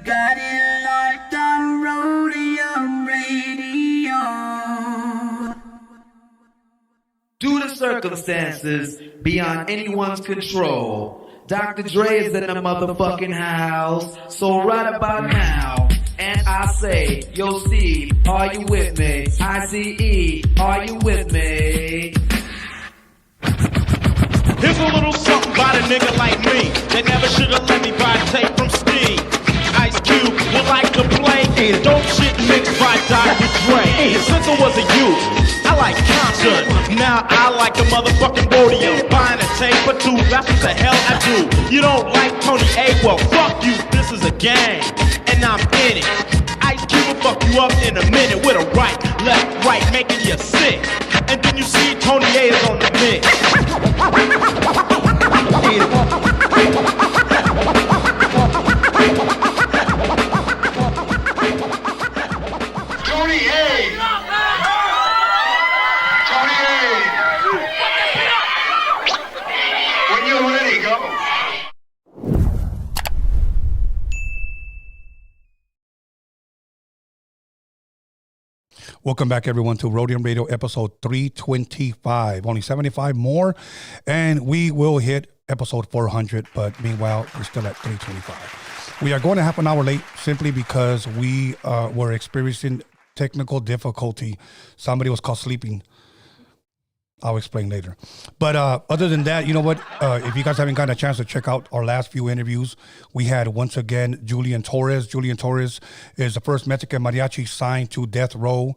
got it locked on Roadium Radio. Due to circumstances beyond anyone's control, Dr. Dre is in the motherfucking house. So right about now, and I say, yo Steve, are you with me? ICE, are you with me? Here's a little something about a nigga like me that never should've let me buy tape from Steve. Ice Cube would like to play Dope Shit mixed by Dr. Dre. Since I was a youth, I like concert. Now I like the motherfucking Roadium. Buying a tape or two, that's what the hell I do. You don't like Tony A? Well, fuck you, this is a game, and I'm in it. Ice Cube will fuck you up in a minute with a right, left, right, making you sick. And then you see Tony A is on the mix. Tony A! Tony A! When you're ready, go. Welcome back, everyone, to Roadium Radio episode 325. Only 75 more, and we will hit episode 400, but meanwhile, we're still at 325. We are going a half an hour late simply because we were experiencing technical difficulty. Somebody was caught sleeping. I'll explain later. But other than that, you know what? If you guys haven't gotten a chance to check out our last few interviews, we had, once again, Julian Torres. Julian Torres is the first Mexican mariachi signed to Death Row.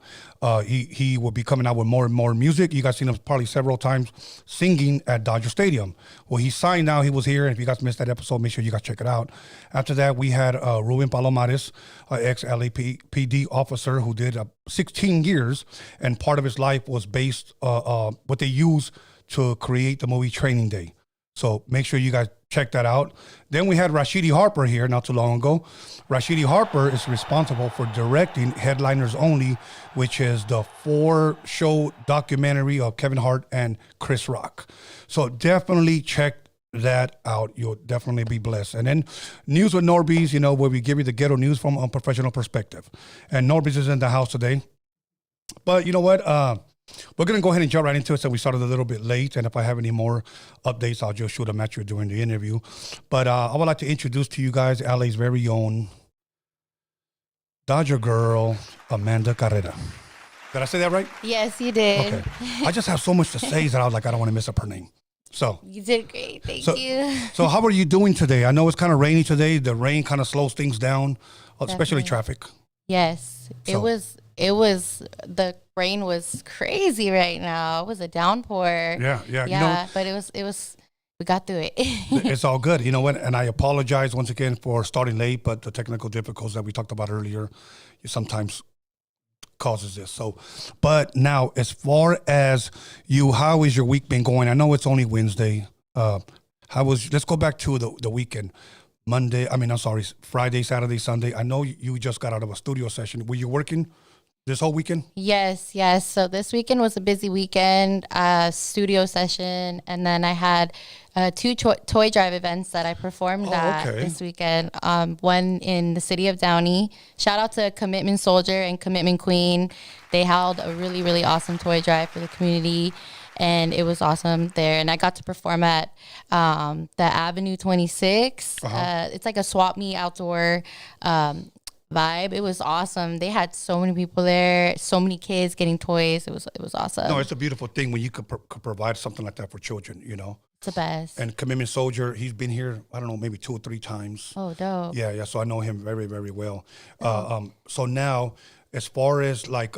He will be coming out with more and more music. You guys seen him probably several times singing at Dodger Stadium. Well, he's signed now. He was here. And if you guys missed that episode, make sure you guys check it out. After that, we had Ruben Palomares, ex-LAPD officer who did 16 years. And part of his life was based what they use to create the movie Training Day. So make sure you guys check that out. Then we had Rashidi Harper here not too long ago. Rashidi Harper is responsible for directing Headliners Only, which is the 4-show documentary of Kevin Hart and Chris Rock. So definitely check that out. You'll definitely be blessed. And then News with Norbies, you know, where we give you the ghetto news from a professional perspective. And Norbies is in the house today. But you know what? We're going to go ahead and jump right into it. So we started a little bit late, and if I have any more updates, I'll just shoot them at you during the interview. But I would like to introduce to you guys LA's very own Dodger girl, Amanda Carrera. Did I say that right? Yes, you did. Okay. I just have so much to say that I was like, I don't want to mess up her name. So You did great. Thank you. So how are you doing today? I know it's kind of rainy today. The rain kind of slows things down, especially traffic. Yes, it was, the rain was crazy right now. It was a downpour. Yeah. Yeah, You know, but it was, we got through it. it's all good. You know what? And I apologize once again for starting late, but the technical difficulties that we talked about earlier sometimes causes this. So, but now as far as you, how is your week been going? I know it's only Wednesday. Let's go back to the weekend. Friday, Saturday, Sunday. I know you just got out of a studio session. Were you working this whole weekend? Yes. So this weekend was a busy weekend, studio session, and then I had 2 toy drive events that I performed at this weekend. One in the city of Downey. Shout out to Commitment Soldier and Commitment Queen. They held a really, really awesome toy drive for the community. And it was awesome there. And I got to perform at the Avenue 26. It's like a swap meet outdoor vibe. It was awesome. They had so many people there, so many kids getting toys. It was awesome. No, it's a beautiful thing when you could provide something like that for children, you know. It's the best. And Commitment Soldier, he's been here, I don't know, maybe 2 or 3 times. Oh, dope. Yeah. So I know him very, very well. So now, as far as like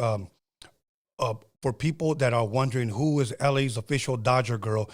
for people that are wondering who is LA's official Dodger girl,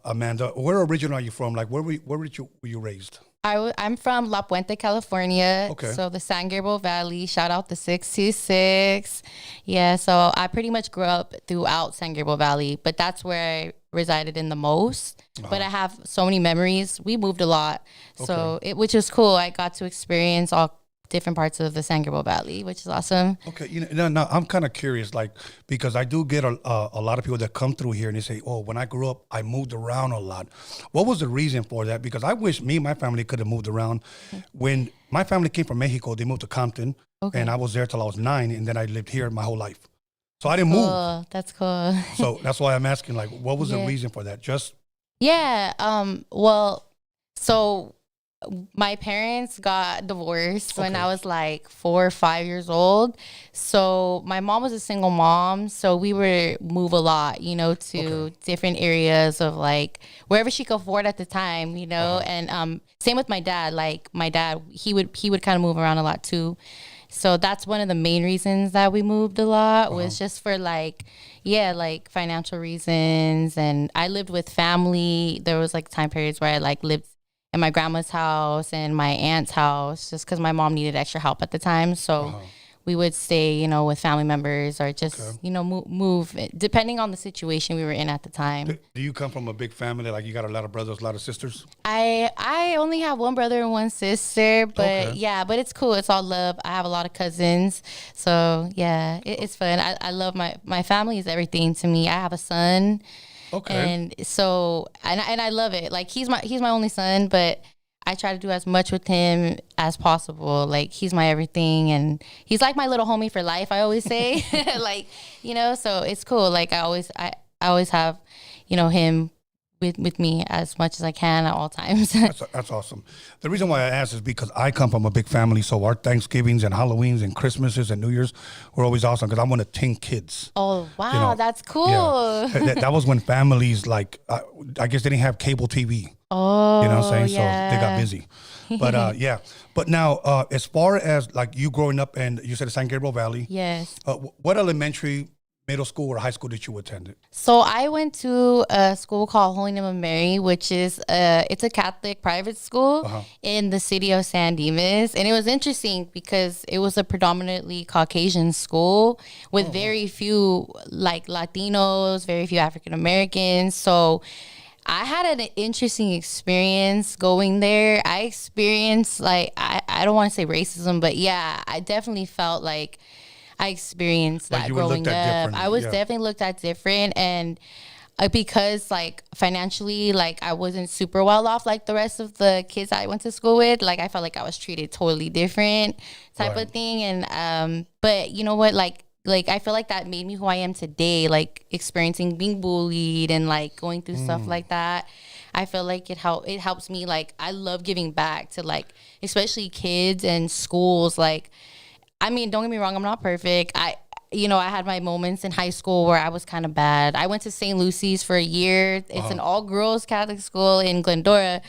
Amanda, where originally are you from? Like, where were you raised? I'm from La Puente, California. Okay. So the San Gabriel Valley. Shout out the 626. Yeah. So I pretty much grew up throughout San Gabriel Valley, but that's where I resided in the most. But I have so many memories. We moved a lot, so which is cool. I got to experience all different parts of the San Gabriel Valley, which is awesome. Okay, now I'm kind of curious, like, because I do get a lot of people that come through here and they say, "Oh, when I grew up, I moved around a lot." What was the reason for that? Because I wish me and my family could have moved around. When my family came from Mexico, they moved to Compton, and I was there till I was 9, and then I lived here my whole life. So I didn't move. That's cool. So that's why I'm asking, like, what was the reason for that? Just well, so my parents got divorced when I was like 4 or 5 years old. So my mom was a single mom. So we would move a lot, to different areas of like wherever she could afford at the time, and same with my dad. Like my dad, he would kind of move around a lot too. So that's one of the main reasons that we moved a lot was just for like financial reasons. And I lived with family. There was like time periods where I like lived in my grandma's house and my aunt's house just because my mom needed extra help at the time. So we would stay, with family members or just, move depending on the situation we were in at the time. Do you come from a big family? Like you got a lot of brothers, a lot of sisters? I only have one brother and one sister, but but it's cool. It's all love. I have a lot of cousins. So yeah, it's fun. I love my family is everything to me. I have a son. Okay. And so, and I love it. Like he's my only son, but I try to do as much with him as possible. Like he's my everything, and he's like my little homie for life. I always say, like, so it's cool. Like I always have, him with me as much as I can at all times. That's awesome. The reason why I asked is because I come from a big family, so our Thanksgivings and Halloweens and Christmases and New Year's were always awesome because I'm one of 10 kids. Oh, wow, that's cool. Yeah. that was when families, like, I guess they didn't have cable TV. Oh, you know what I'm saying? yeah. So they got busy. But yeah. But now, as far as like you growing up, and you said San Gabriel Valley. Yes. What elementary, middle school, or high school did you attend? So I went to a school called Holy Name of Mary, which is it's a Catholic private school in the city of San Dimas. And it was interesting because it was a predominantly Caucasian school with very few like Latinos, very few African Americans. So I had an interesting experience going there. I experienced like, I don't want to say racism, but yeah, I definitely felt like I experienced that growing up. I was definitely looked at different, and because like financially, like I wasn't super well off like the rest of the kids I went to school with. Like I felt like I was treated totally different type of thing. And but you know what, like I feel like that made me who I am today. Like experiencing being bullied and like going through stuff like that. I feel like it helps me. Like I love giving back to like especially kids and schools. Like, I mean, don't get me wrong, I'm not perfect. I had my moments in high school where I was kind of bad. I went to St. Lucy's for a year. It's an all-girls Catholic school in Glendora,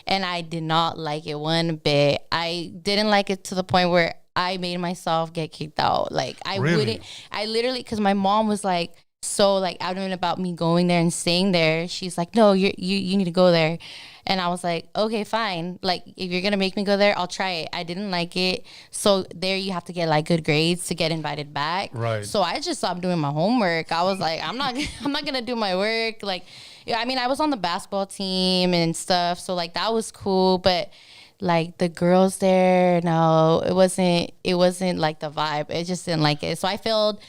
and I did not like it one bit. I didn't like it to the point where I made myself get kicked out. Like, I wouldn't. I literally, because my mom was like so like adamant about me going there and staying there. She's like, no, you need to go there. And I was like, okay, fine. Like, if you're going to make me go there, I'll try it. I didn't like it. So there you have to get, like, good grades to get invited back. Right. So I just stopped doing my homework. I was like, I'm not going to do my work. Like, I mean, I was on the basketball team and stuff. So, like, that was cool. But, like, the girls there, no, it wasn't, like, the vibe. It just didn't like it. So I failed,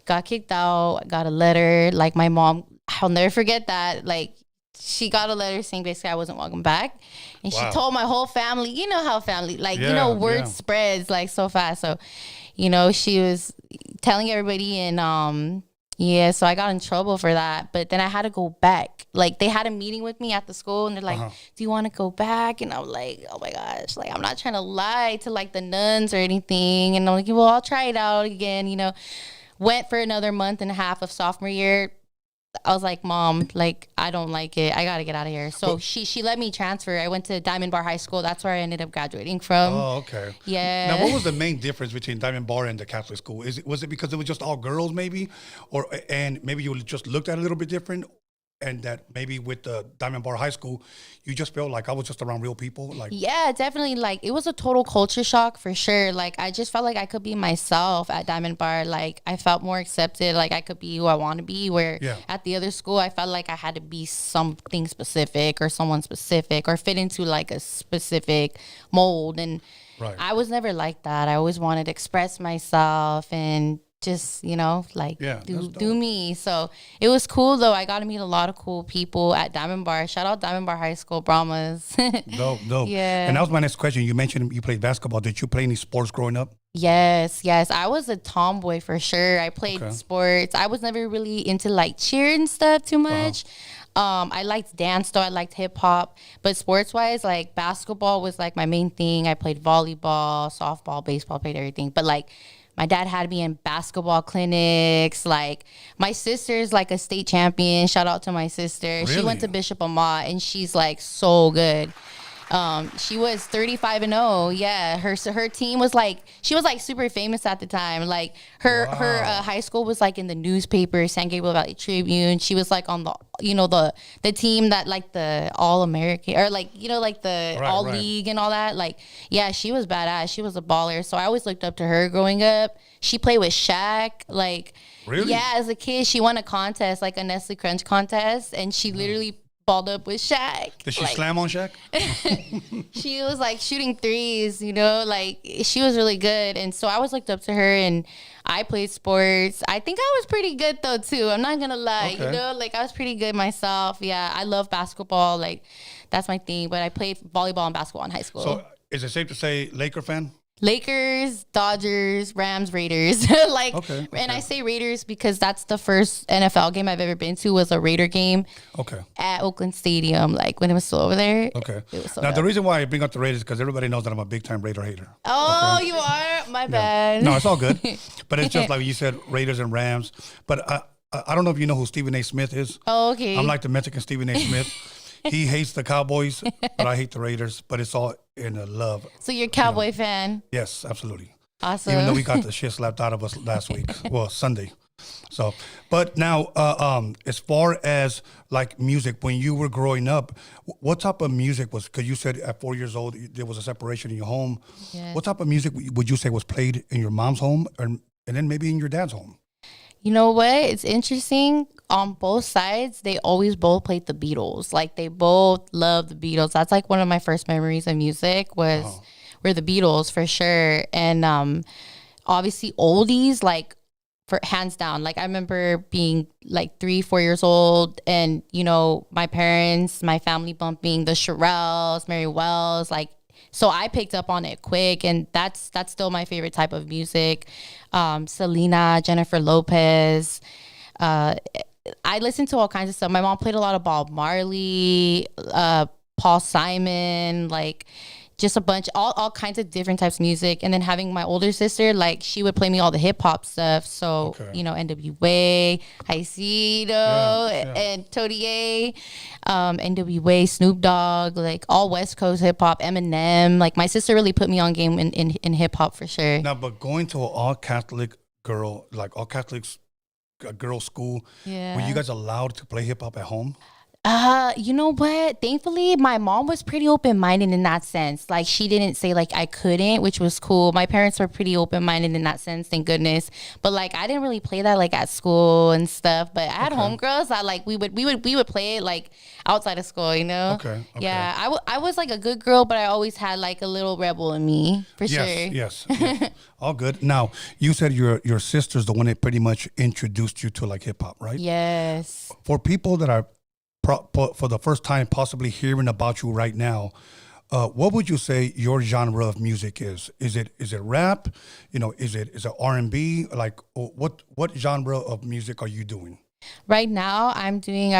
got kicked out, got a letter. Like, my mom, I'll never forget that. Like, she got a letter saying basically I wasn't welcome back. And she told my whole family, you know how family, like, word spreads like so fast. So, she was telling everybody and, so I got in trouble for that. But then I had to go back. Like, they had a meeting with me at the school and they're like, do you want to go back? And I'm like, oh my gosh, like, I'm not trying to lie to like the nuns or anything. And I'm like, well, I'll try it out again, Went for another month and a half of sophomore year. I was like, Mom, like, I don't like it. I got to get out of here. So she let me transfer. I went to Diamond Bar High School. That's where I ended up graduating from. Oh, okay. Yeah. Now, what was the main difference between Diamond Bar and the Catholic school? Was it because it was just all girls maybe? And maybe you just looked at it a little bit different? and that maybe with the Diamond Bar High School, you just felt like I was just around real people? Like, yeah, definitely. Like, it was a total culture shock for sure. Like, I just felt like I could be myself at Diamond Bar. Like, I felt more accepted. Like, I could be who I want to be. Where at the other school, I felt like I had to be something specific or someone specific or fit into like a specific mold. And I was never like that. I always wanted to express myself and just, you know, like do me. So it was cool though. I got to meet a lot of cool people at Diamond Bar. Shout out Diamond Bar High School, Brahmas. Dope. Yeah. And that was my next question. You mentioned you played basketball. Did you play any sports growing up? Yes. I was a tomboy for sure. I played sports. I was never really into like cheer and stuff too much. I liked dance though. I liked hip hop, but sports wise, like basketball was like my main thing. I played volleyball, softball, baseball, played everything. But like, my dad had me in basketball clinics. Like, my sister's like a state champion. Shout out to my sister. Really? She went to Bishop Amat, and she's like so good. She was 35-0. Yeah, her team was like, she was like super famous at the time. Like her high school was like in the newspaper, San Gabriel Valley Tribune. She was like on the the team that like the All American or like like the All League and all that. Like, yeah, she was badass. She was a baller. So I always looked up to her growing up. She played with Shaq. Like, really? Yeah, as a kid, she won a contest, like a Nestle Crunch contest, and she literally balled up with Shaq. Did she slam on Shaq? She was like shooting threes, like she was really good. And so I always looked up to her, and I played sports. I think I was pretty good though too. I'm not gonna lie, like I was pretty good myself. Yeah, I love basketball. Like, that's my thing. But I played volleyball and basketball in high school. So is it safe to say Laker fan? Lakers, Dodgers, Rams, Raiders. And I say Raiders because that's the first NFL game I've ever been to was a Raider game. At Oakland Stadium, like when it was still over there. It was so the reason why I bring up the Raiders is because everybody knows that I'm a big time Raider hater. Oh, you are? My bad. No, it's all good. But it's just like you said, Raiders and Rams. But I don't know if you know who Stephen A. Smith is. Oh, okay. I'm like the Mexican Stephen A. Smith. He hates the Cowboys, but I hate the Raiders. But it's all in a love. So you're a Cowboy fan? Yes, absolutely. Awesome. Even though we got the shit slapped out of us last week. Well, Sunday. So, but now, as far as like music, when you were growing up, what type of music was, because you said at 4 years old, there was a separation in your home. Yes. What type of music would you say was played in your mom's home and then maybe in your dad's home? You know what? It's interesting. On both sides, they always both played the Beatles. Like, they both loved the Beatles. That's like one of my first memories of music were the Beatles for sure. And obviously oldies, like, for hands down. Like, I remember being like 3-4 years old and, my parents, my family bumping the Shirelles, Mary Wells, like, so I picked up on it quick, and that's still my favorite type of music. Selena, Jennifer Lopez. I listened to all kinds of stuff. My mom played a lot of Bob Marley, Paul Simon, like just a bunch, all kinds of different types of music. And then having my older sister, like she would play me all the hip hop stuff. So, NWA, and Tony A, NWA, Snoop Dogg, like all West Coast hip hop, Eminem. Like my sister really put me on game in hip hop for sure. Now, but going to an all Catholic girl, like all Catholics, girl school, were you guys allowed to play hip hop at home? You know what? Thankfully, my mom was pretty open-minded in that sense. Like, she didn't say, like, I couldn't, which was cool. My parents were pretty open-minded in that sense, thank goodness. But, like, I didn't really play that, like, at school and stuff. But I had homegirls that, like, we would play it, like, outside of school, Okay. Yeah, I was, like, a good girl, but I always had, like, a little rebel in me, for sure. Yes. All good. Now, you said your sister's the one that pretty much introduced you to, like, hip-hop, right? Yes. For people that are for the first time possibly hearing about you right now, what would you say your genre of music is? Is it rap? Is it R&B? Like, what genre of music are you doing? Right now, I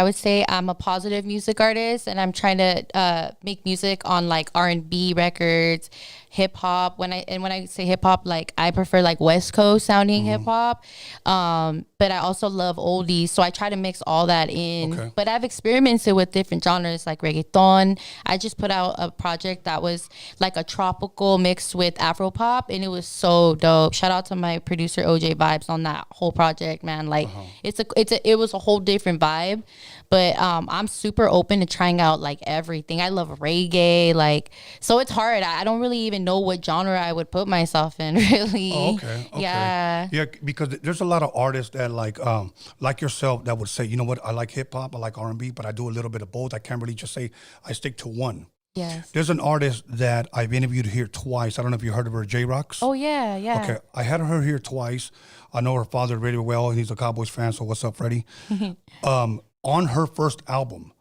would say I'm a positive music artist, and I'm trying to make music on like R&B records, hip hop. When I say hip hop, like I prefer like West Coast sounding hip hop. But I also love oldies, so I try to mix all that in. Okay. But I've experimented with different genres like reggaeton. I just put out a project that was like a tropical mixed with Afro pop, and it was so dope. Shout out to my producer OJ Vibes on that whole project, man. Like it was a whole different vibe. But I'm super open to trying out like everything. I love reggae, like, so it's hard. I don't really even know what genre I would put myself in, really. Oh, okay. Yeah. Yeah, because there's a lot of artists that like yourself that would say, you know what, I like hip hop, I like R&B, but I do a little bit of both. I can't really just say I stick to one. Yes. There's an artist that I've interviewed here twice. I don't know if you heard of her, J-Rocks. Oh, yeah, yeah. Okay, I had her here twice. I know her father really well, and he's a Cowboys fan, so what's up, Freddie? On her first album,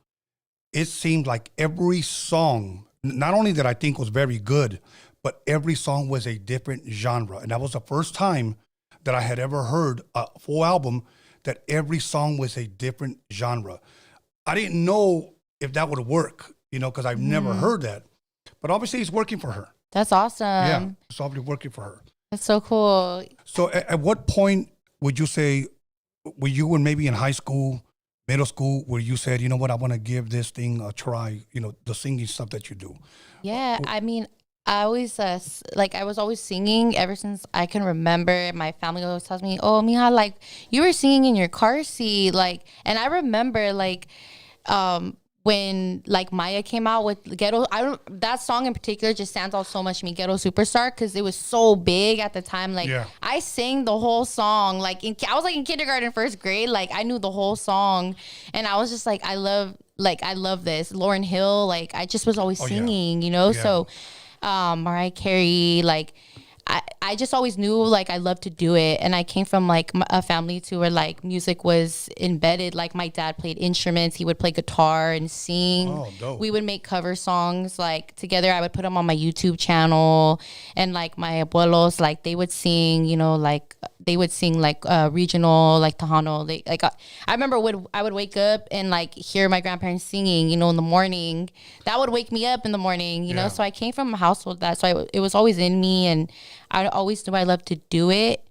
it seemed like every song, not only that I think was very good, but every song was a different genre. And that was the first time that I had ever heard a full album that every song was a different genre. I didn't know if that would work, you know, because I've never heard that. But obviously it's working for her. That's awesome. Yeah, it's obviously working for her. That's so cool. So at what point would you say, were you maybe in high school, middle school, where you said, you know what, I want to give this thing a try, you know, the singing stuff that you do? Yeah, I mean, I always, I was always singing ever since I can remember. My family always tells me, oh, Mija, like, you were singing in your car seat. Like, and I remember, like, when like Maya came out with Ghetto, that song in particular just stands out so much to me, Ghetto Superstar, because it was so big at the time. Like I sang the whole song. Like I was like in kindergarten, first grade. Like I knew the whole song, and I was just like, I love this. Lauryn Hill, like I just was always singing, you know. So Mariah Carey, like. I just always knew like I loved to do it, and I came from like a family too where like music was embedded. Like my dad played instruments, he would play guitar and sing. Oh, dope. We would make cover songs like together. I would put them on my YouTube channel, and like my abuelos, like they would sing, you know, like they would sing like regional, like Tejano. I remember I would wake up and like hear my grandparents singing, you know, in the morning. That would wake me up in the morning, you know. So I came from a household it was always in me, and I always knew I loved to do it,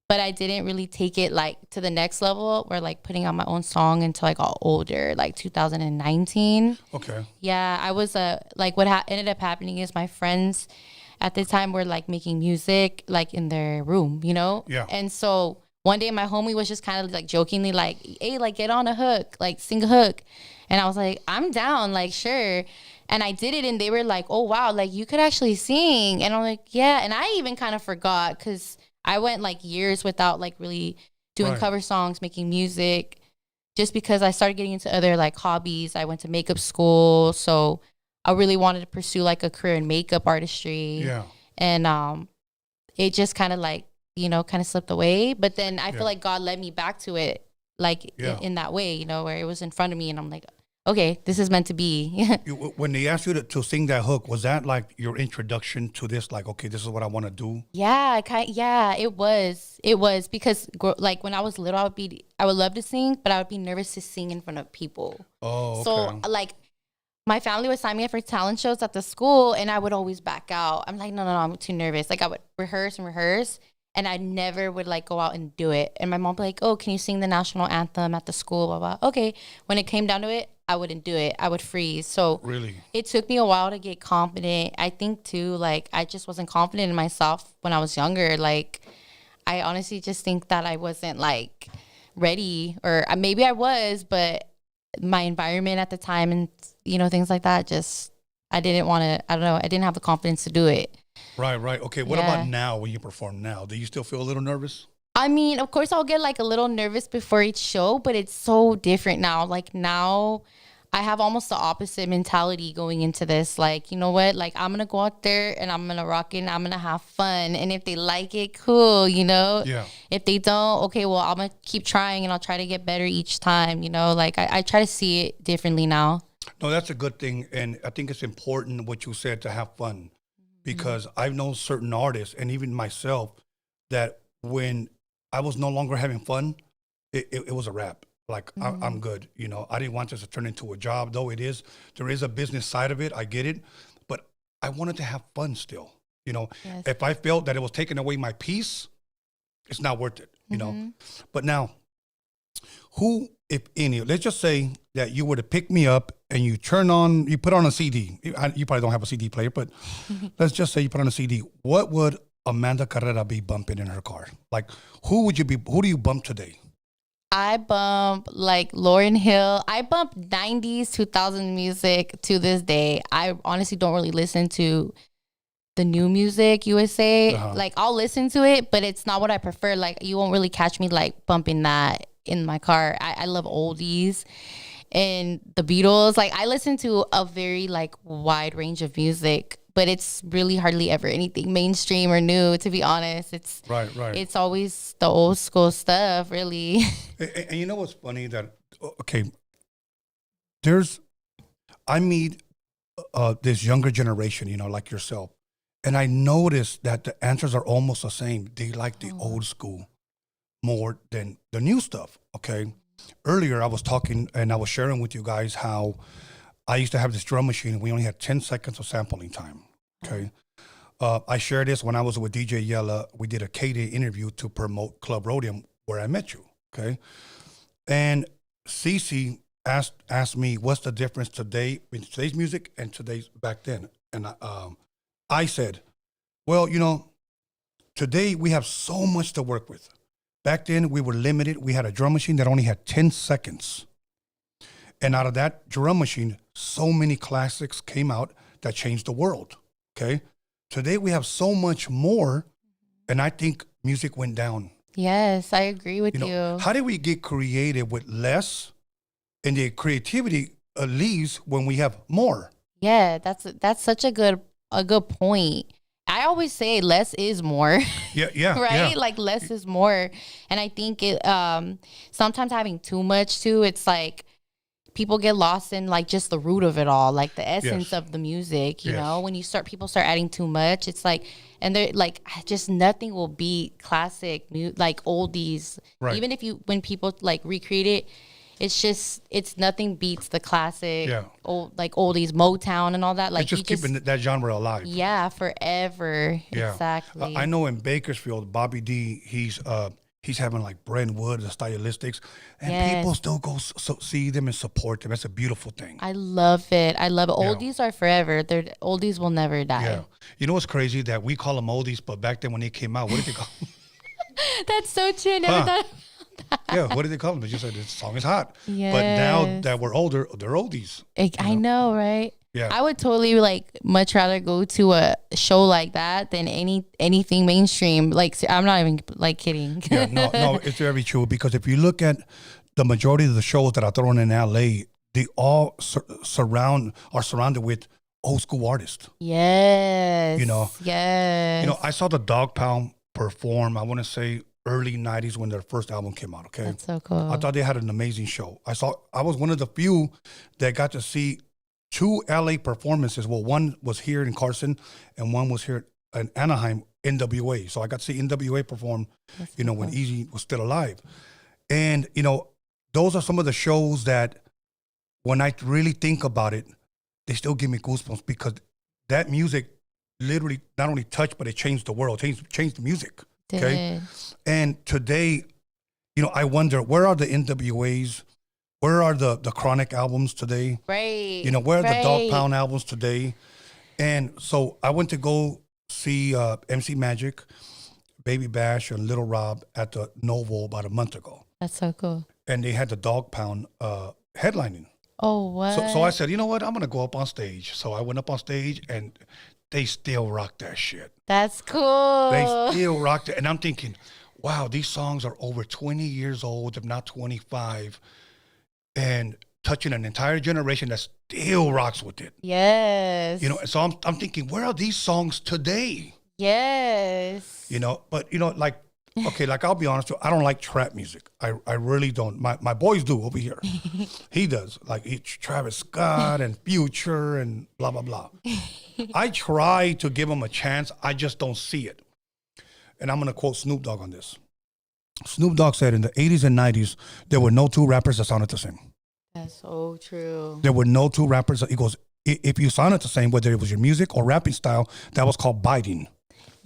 but I didn't really take it like to the next level where like putting out my own song until I got older, like 2019. Okay. Yeah, I was like what ended up happening is my friends at the time were like making music like in their room, you know? Yeah. And so one day my homie was just kind of like jokingly like, hey, like get on a hook, like sing a hook. And I was like, I'm down, like sure. And I did it, and they were like, oh, wow, like, you could actually sing. And I'm like, yeah. And I even kind of forgot because I went, like, years without, like, really doing cover songs, making music, just because I started getting into other, like, hobbies. I went to makeup school. So I really wanted to pursue, like, a career in makeup artistry. Yeah. And it just kind of, like, you know, kind of slipped away. But then I feel like God led me back to it, like, in that way, you know, where it was in front of me. And I'm like, okay, this is meant to be. When they asked you to sing that hook, was that like your introduction to this? Like, okay, this is what I want to do. Yeah, it was. It was because like when I was little, I would love to sing, but I would be nervous to sing in front of people. Oh, okay. So like my family would sign me up for talent shows at the school, and I would always back out. I'm like, no, I'm too nervous. Like I would rehearse, and I never would like go out and do it. And my mom would be like, oh, can you sing the national anthem at the school? Blah, blah. Okay. When it came down to it, I wouldn't do it. I would freeze. So really, it took me a while to get confident. I think too, like I just wasn't confident in myself when I was younger. Like I honestly just think that I wasn't like ready, or maybe I was, but my environment at the time and, you know, things like that, just, I didn't want to, I don't know, I didn't have the confidence to do it. Right. Okay. What about now when you perform now? Do you still feel a little nervous? I mean, of course I'll get like a little nervous before each show, but it's so different now. Like now I have almost the opposite mentality going into this. Like, you know what? Like I'm going to go out there and I'm going to rock it and I'm going to have fun. And if they like it, cool, you know? Yeah. If they don't, okay, well, I'm going to keep trying and I'll try to get better each time, you know? Like I try to see it differently now. No, that's a good thing. And I think it's important what you said, to have fun, because I've known certain artists and even myself that when I was no longer having fun, it was a wrap. Like, I'm good. You know, I didn't want this to turn into a job, though there is a business side of it. I get it. But I wanted to have fun still. You know, Yes. if I felt that it was taking away my peace, it's not worth it, you know. But now, who, if any, let's just say that you were to pick me up and you put on a CD. You probably don't have a CD player, but let's just say you put on a CD. What would Amanda Carrera be bumping in her car? Like, who do you bump today? I bump like Lauryn Hill. I bump 90s, 2000 music to this day. I honestly don't really listen to the new music, USA. Like, I'll listen to it, but it's not what I prefer. Like, you won't really catch me like bumping that in my car. I love oldies and the Beatles. Like, I listen to a very like wide range of music, but it's really hardly ever anything mainstream or new, to be honest. It's right. It's always the old school stuff, really. And you know what's funny? That, okay, I meet this younger generation, you know, like yourself, and I noticed that the answers are almost the same. They like the old school more than the new stuff, okay? Earlier, I was talking and I was sharing with you guys how I used to have this drum machine and we only had 10 seconds of sampling time, okay? I shared this when I was with DJ Yella. We did a K-Day interview to promote Club Roadium where I met you, okay? And Cece asked me, what's the difference today in today's music and today's back then? And I said, well, you know, today we have so much to work with. Back then, we were limited. We had a drum machine that only had 10 seconds. And out of that drum machine, so many classics came out that changed the world, okay? Today, we have so much more, and I think music went down. Yes, I agree with you. How did we get creative with less, and the creativity leaves when we have more? Yeah, that's such a good point. I always say less is more. Yeah. Right? Yeah. Like, less is more. And I think it sometimes having too much too, it's like people get lost in like just the root of it all, like the essence of the music, you know? When people start adding too much, it's like, and they're like, just nothing will beat classic like oldies. Right. Even when people like recreate it, it's nothing beats the classic old, like oldies, Motown and all that. Like, it's just keeping that genre alive. Yeah, forever. Yeah. Exactly. I know in Bakersfield, Bobby D, he's having like Brentwood, the stylistics, and people still go see them and support them. That's a beautiful thing. I love it. Oldies are forever. Oldies will never die. Yeah. You know what's crazy? That we call them oldies, but back then when they came out, what did they call them? That's so true. Never thought. Yeah, what did they call them? They just said this song is hot. Yes. But now that we're older, they're oldies. I know, right? Yeah. I would totally like much rather go to a show like that than anything mainstream. Like, I'm not even like kidding. Yeah, no, it's very true, because if you look at the majority of the shows that are thrown in LA, they all are surrounded with old school artists. Yes. You know. Yes. You know, I saw the Dog Pound perform, I want to say early 90s when their first album came out, okay? That's so cool. I thought they had an amazing show. I was one of the few that got to see 2 LA performances. Well, one was here in Carson and one was here in Anaheim, NWA. So I got to see NWA perform, when Easy was still alive. And, those are some of the shows that when I really think about it, they still give me goosebumps, because that music literally not only touched, but it changed the world, changed the music. Okay. And today, I wonder, where are the NWAs? Where are the Chronic albums today? Right. Where are the Dog Pound albums today? And so I went to go see MC Magic, Baby Bash, and Little Rob at the Novo about a month ago. That's so cool. And they had the Dog Pound headlining. Oh, what? So I said, you know what? I'm going to go up on stage. So I went up on stage, and they still rock that shit. That's cool. They still rocked it. And I'm thinking, wow, these songs are over 20 years old, if not 25, and touching an entire generation that still rocks with it. Yes. So I'm thinking, where are these songs today? Yes. But like, okay, like, I'll be honest with you, I don't like trap music. I really don't. My boys do over here. He does. Like, Travis Scott and Future and blah, blah, blah. I try to give him a chance. I just don't see it. And I'm going to quote Snoop Dogg on this. Snoop Dogg said in the 80s and 90s, there were no 2 rappers that sounded the same. That's so true. There were no 2 rappers. He goes, if you sounded the same, whether it was your music or rapping style, that was called biting.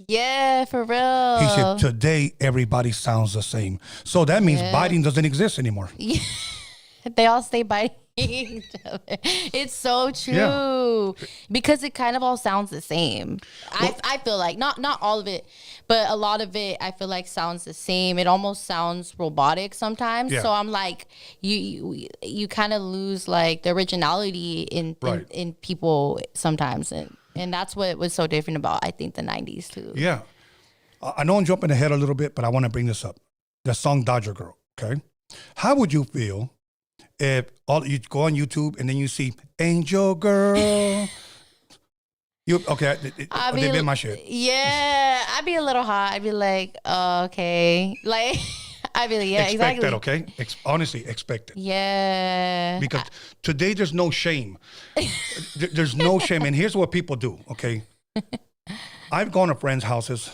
Yeah, for real. He said, today everybody sounds the same. So that means biting doesn't exist anymore. Yeah. They all stay biting each other. It's so true. Because it kind of all sounds the same. I feel like not all of it, but a lot of it I feel like sounds the same. It almost sounds robotic sometimes. So I'm like, you kind of lose like the originality in people sometimes, and that's what was so different about I think the 90s too. Yeah, I know I'm jumping ahead a little bit, but I want to bring this up. The song Dodger Girl. Okay, how would you feel if you go on YouTube and then you see Angel Girl? They been my shit. Yeah, I'd be a little hot. I'd be like, oh, okay. Like, I'd be like, yeah, expect exactly. that, okay? Honestly, expect it. Yeah. Because today there's no shame. There's no shame. And here's what people do, okay? I've gone to friends' houses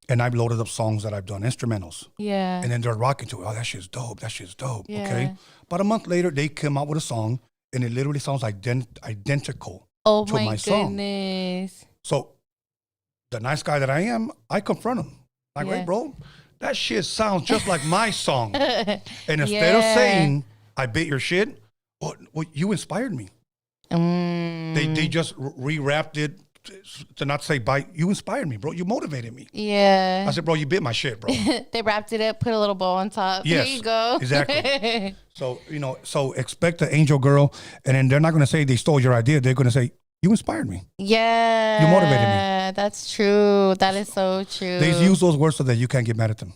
and I've loaded up songs that I've done, instrumentals. Yeah. And then they're rocking to it. Oh, that shit's dope. That shit's dope. Yeah. Okay. But a month later, they come out with a song and it literally sounds identical to my song. Goodness. So the nice guy that I am, I confront him. Like, hey, bro, that shit sounds just like my song. And instead of saying, I bit your shit, well, you inspired me. They just rewrapped it to not say bite. You inspired me, bro. You motivated me. Yeah. I said, bro, you bit my shit, bro. They wrapped it up, put a little bow on top. Yes, There you go. Exactly. So, so expect the Angel Girl, and then they're not going to say they stole your idea. They're going to say, you inspired me. Yeah. You motivated me. That's true. That is so true. They use those words so that you can't get mad at them.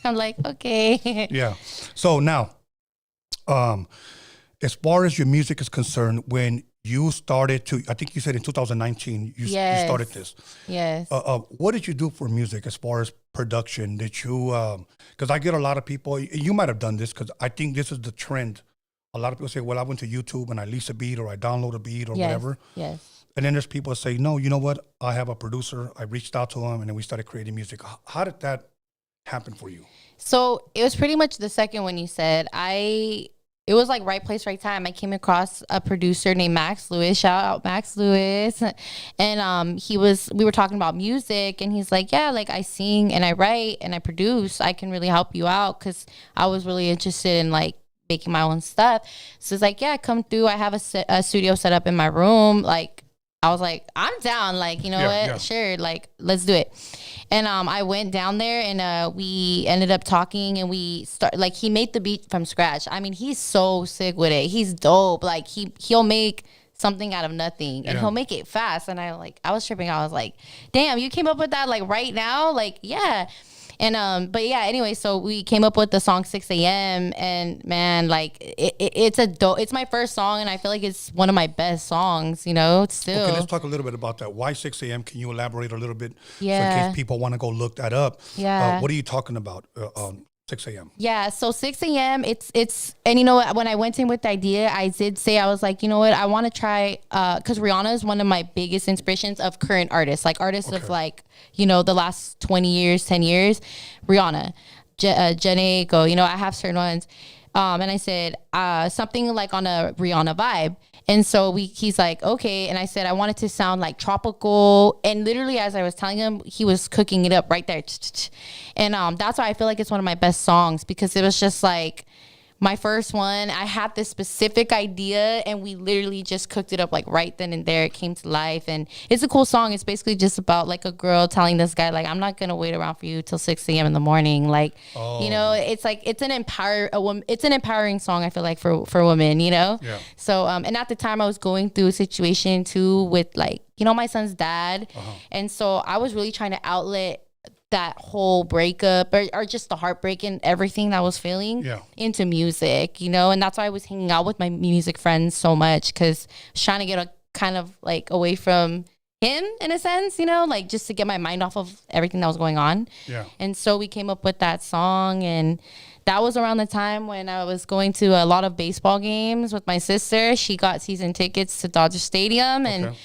I'm like, okay. Yeah. So now, as far as your music is concerned, when you started to, I think you said in 2019, you started this. Yes. What did you do for music as far as production? Did you, because I get a lot of people, you might have done this because I think this is the trend. A lot of people say, well, I went to YouTube and I lease a beat or I download a beat or whatever. Yes. And then there's people that say, no, you know what? I have a producer. I reached out to him and then we started creating music. How did that happen for you? So it was pretty much the second one you said. It was like right place, right time. I came across a producer named Max Lewis. Shout out Max Lewis. And we were talking about music and he's like, yeah, like I sing and I write and I produce. I can really help you out because I was really interested in like making my own stuff. So it's like, yeah, come through. I have a studio set up in my room. Like, I was like, I'm down. Like, you know what? Yeah. Sure. Like, let's do it. And I went down there and we ended up talking and he made the beat from scratch. I mean, he's so sick with it. He's dope. Like he'll make something out of nothing and he'll make it fast. And I was tripping. I was like, damn, you came up with that like right now? Like, yeah. And but yeah, anyway, so we came up with the song 6 a.m. and man, like it's my first song and I feel like it's one of my best songs, still. Okay, let's talk a little bit about that. Why 6 a.m.? Can you elaborate a little bit? Yeah. So in case people want to go look that up. Yeah. What are you talking about? 6 a.m. Yeah, so 6 a.m. It's and you know what, when I went in with the idea, I did say, I was like, you know what, I want to try because Rihanna is one of my biggest inspirations of current artists, like artists of like, the last 20 years, 10 years. Rihanna, Janae, Go, I have certain ones. And I said something like on a Rihanna vibe. And so he's like, okay. And I said, I want it to sound like tropical. And literally as I was telling him, he was cooking it up right there. And that's why I feel like it's one of my best songs because it was just like my first one. I had this specific idea and we literally just cooked it up like right then and there. It came to life and it's a cool song. It's basically just about like a girl telling this guy, like, I'm not going to wait around for you till 6 a.m. in the morning. Like, it's like, it's an empowering song. I feel like for women, Yeah. So, and at the time I was going through a situation too with like, my son's dad. And so I was really trying to outlet that whole breakup or just the heartbreak and everything that I was feeling into music, and that's why I was hanging out with my music friends so much because I was trying to get kind of like away from him in a sense, like just to get my mind off of everything that was going on. Yeah. And so we came up with that song and that was around the time when I was going to a lot of baseball games with my sister. She got season tickets to Dodger Stadium and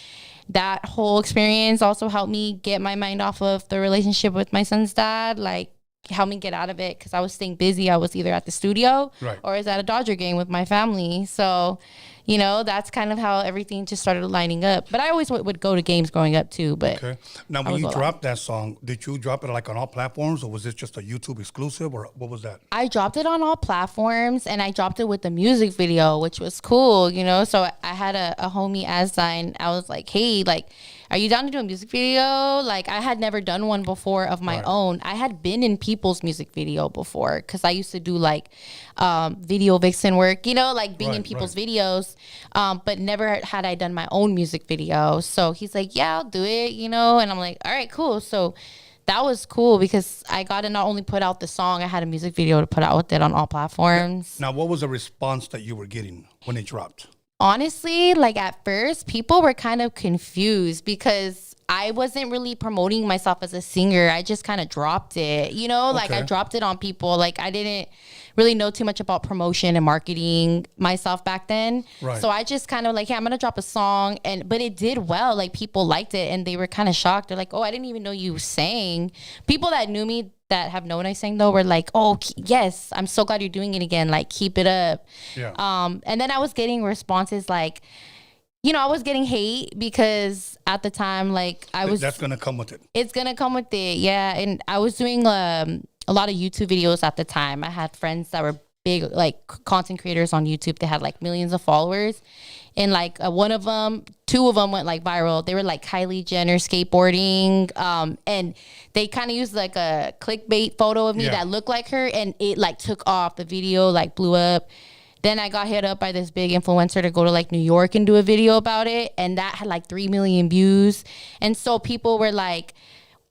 that whole experience also helped me get my mind off of the relationship with my son's dad, like helped me get out of it because I was staying busy. I was either at the studio or I was at a Dodger game with my family. So You know, that's kind of how everything just started lining up. But I always would go to games growing up too. But okay. Now, when you dropped that song, did you drop it like on all platforms, or was this just a YouTube exclusive, or what was that? I dropped it on all platforms, and I dropped it with the music video, which was cool, you know. So I had a homie Asdine. I was like, hey, like, are you down to do a music video? Like, I had never done one before of my own. I had been in people's music video before because I used to do like video vixen work, you know, like being in people's videos. But never had I done my own music video. So he's like, yeah, I'll do it, you know. And I'm like, all right, cool. So that was cool because I got to not only put out the song, I had a music video to put out with it on all platforms. Now, what was the response that you were getting when it dropped? Honestly, like at first, people were kind of confused because I wasn't really promoting myself as a singer. I just kind of dropped it, you know, like I dropped it on people. Like I didn't really know too much about promotion and marketing myself back then. Right. So I just kind of like, hey, I'm going to drop a song. But it did well. Like people liked it and they were kind of shocked. They're like, oh, I didn't even know you sang. People that knew me that have known I sang though were like, oh yes, I'm so glad you're doing it again. Like keep it up. Yeah. And then I was getting responses like, you know, I was getting hate because at the time, like that's going to come with it. It's going to come with it. Yeah. And I was doing a lot of YouTube videos at the time. I had friends that were big, like content creators on YouTube. They had like millions of followers. And like two of them went like viral. They were like Kylie Jenner skateboarding. And they kind of used like a clickbait photo of me that looked like her. And it like took off. The video like blew up. Then I got hit up by this big influencer to go to like New York and do a video about it. And that had like 3 million views. And so people were like,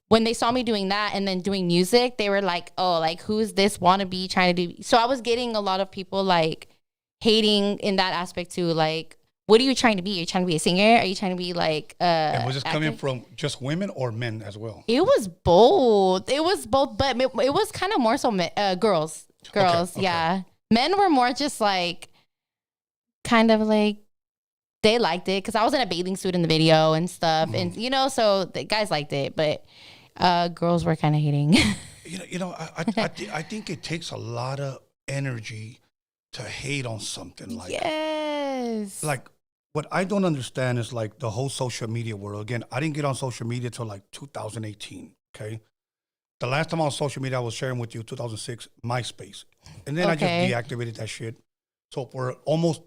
when they saw me doing that and then doing music, they were like, oh, like who's this wannabe trying to do? So I was getting a lot of people like hating in that aspect too. Like, what are you trying to be? Are you trying to be a singer? Are you trying to be like and was this coming from just women or men as well? It was both. It was both, but it was kind of more so girls. Girls, okay. Yeah. Men were more just like, kind of like, they liked it because I was in a bathing suit in the video and stuff. Mm-hmm. And, you know, so the guys liked it, but girls were kind of hating. I think it takes a lot of energy to hate on something like that. Yes. Like, what I don't understand is like the whole social media world. Again, I didn't get on social media till like 2018, okay? The last time I was on social media, I was sharing with you 2006, MySpace. And then I just deactivated that shit. So for almost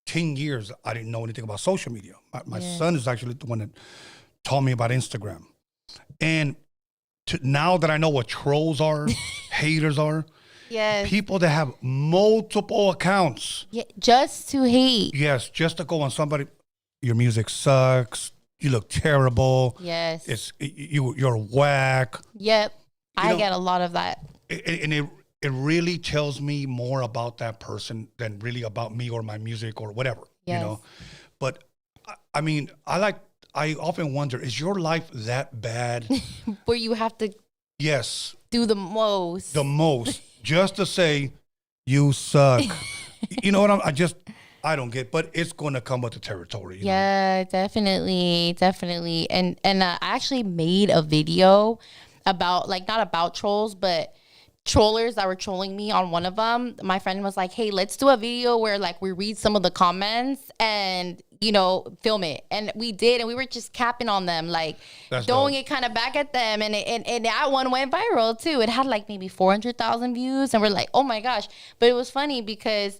10 years, I didn't know anything about social media. My son is actually the one that taught me about Instagram. And now that I know what trolls are, haters are, people that have multiple accounts. Yeah, just to hate. Yes, just to go on somebody, your music sucks, you look terrible. Yes. You're whack. Yep. I get a lot of that. And it really tells me more about that person than really about me or my music or whatever, you know? But I mean, I often wonder, is your life that bad? Where you have to do the most. The most. Just to say, you suck. You know what I don't get, but it's going to come with the territory. You know? Definitely. And I actually made a video about, like, not about trolls, but trollers that were trolling me. On one of them, my friend was like, hey, let's do a video where like we read some of the comments and, you know, film it. And we did, and we were just capping on them, like throwing it kind of back at them. And that one went viral too. It had like maybe 400,000 views, and we're like, oh my gosh. But it was funny because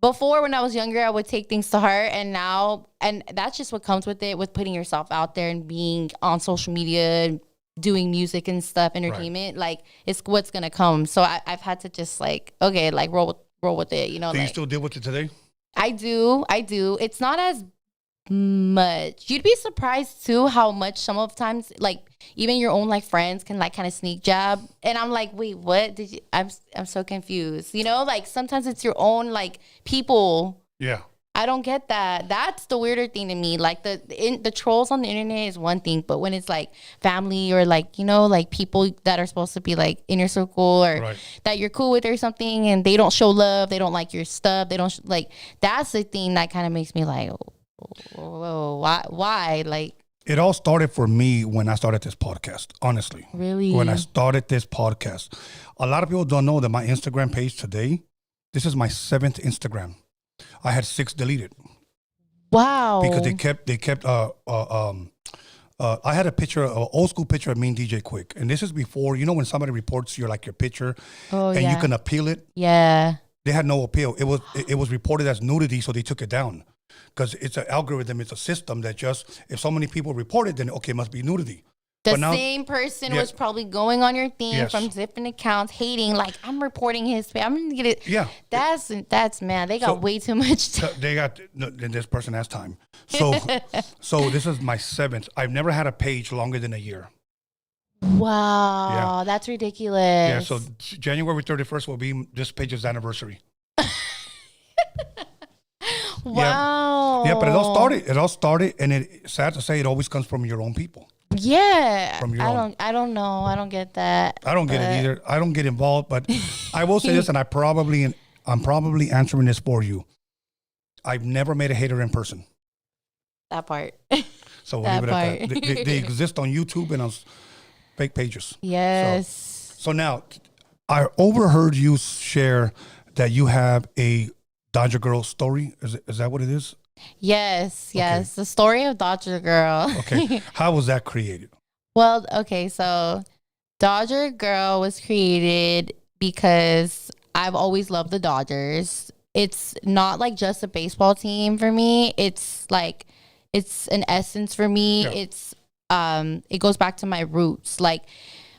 before, when I was younger, I would take things to heart, and that's just what comes with it, with putting yourself out there and being on social media, doing music and stuff, entertainment. Like, it's what's gonna come. So I've had to just like, okay, like roll with it, you know. Do you still deal with it today? I do. It's not as much. You'd be surprised too how much sometimes, like, even your own like friends can like kind of sneak jab, and I'm like, wait, what did you? I'm so confused. You know, like sometimes it's your own like people. Yeah. I don't get that. That's the weirder thing to me. Like the trolls on the internet is one thing, but when it's like family or like, you know, like people that are supposed to be like in your circle or that you're cool with or something, and they don't show love, they don't like your stuff, they don't like, that's the thing that kind of makes me like, whoa, why? Like, it all started for me when I started this podcast, honestly. Really? When I started this podcast. A lot of people don't know that my Instagram page today, this is my 7th Instagram. I had 6 deleted. Wow. Because they kept I had a picture, an old school picture of me and DJ Quick. And this is before, when somebody reports your picture and you can appeal it. Yeah. They had no appeal. It was reported as nudity, so they took it down. Because it's an algorithm, it's a system that just, if so many people report it, then okay, it must be nudity. The same person was probably going on your thing from different accounts, hating, like, I'm reporting his page. I'm going to get it. Yeah. That's man, they got way too much time. This person has time. So this is my 7th. I've never had a page longer than a year. Wow. Yeah. That's ridiculous. Yeah, so January 31st will be this page's anniversary. Wow. Yeah, but it all started, and it's sad to say it always comes from your own people. Yeah, I don't know. I don't get that. I don't get it either. I don't get involved, but I will say this, and I'm probably answering this for you. I've never met a hater in person. That part. So we'll leave it at that. They exist on YouTube and on fake pages. Yes. So now, I overheard you share that you have a Dodger Girl story. Is that what it is? Yes. Okay. The story of Dodger Girl. Okay. How was that created? Well, okay, so Dodger Girl was created because I've always loved the Dodgers. It's not like just a baseball team for me. It's like, it's an essence for me. Yeah. It's it goes back to my roots. Like,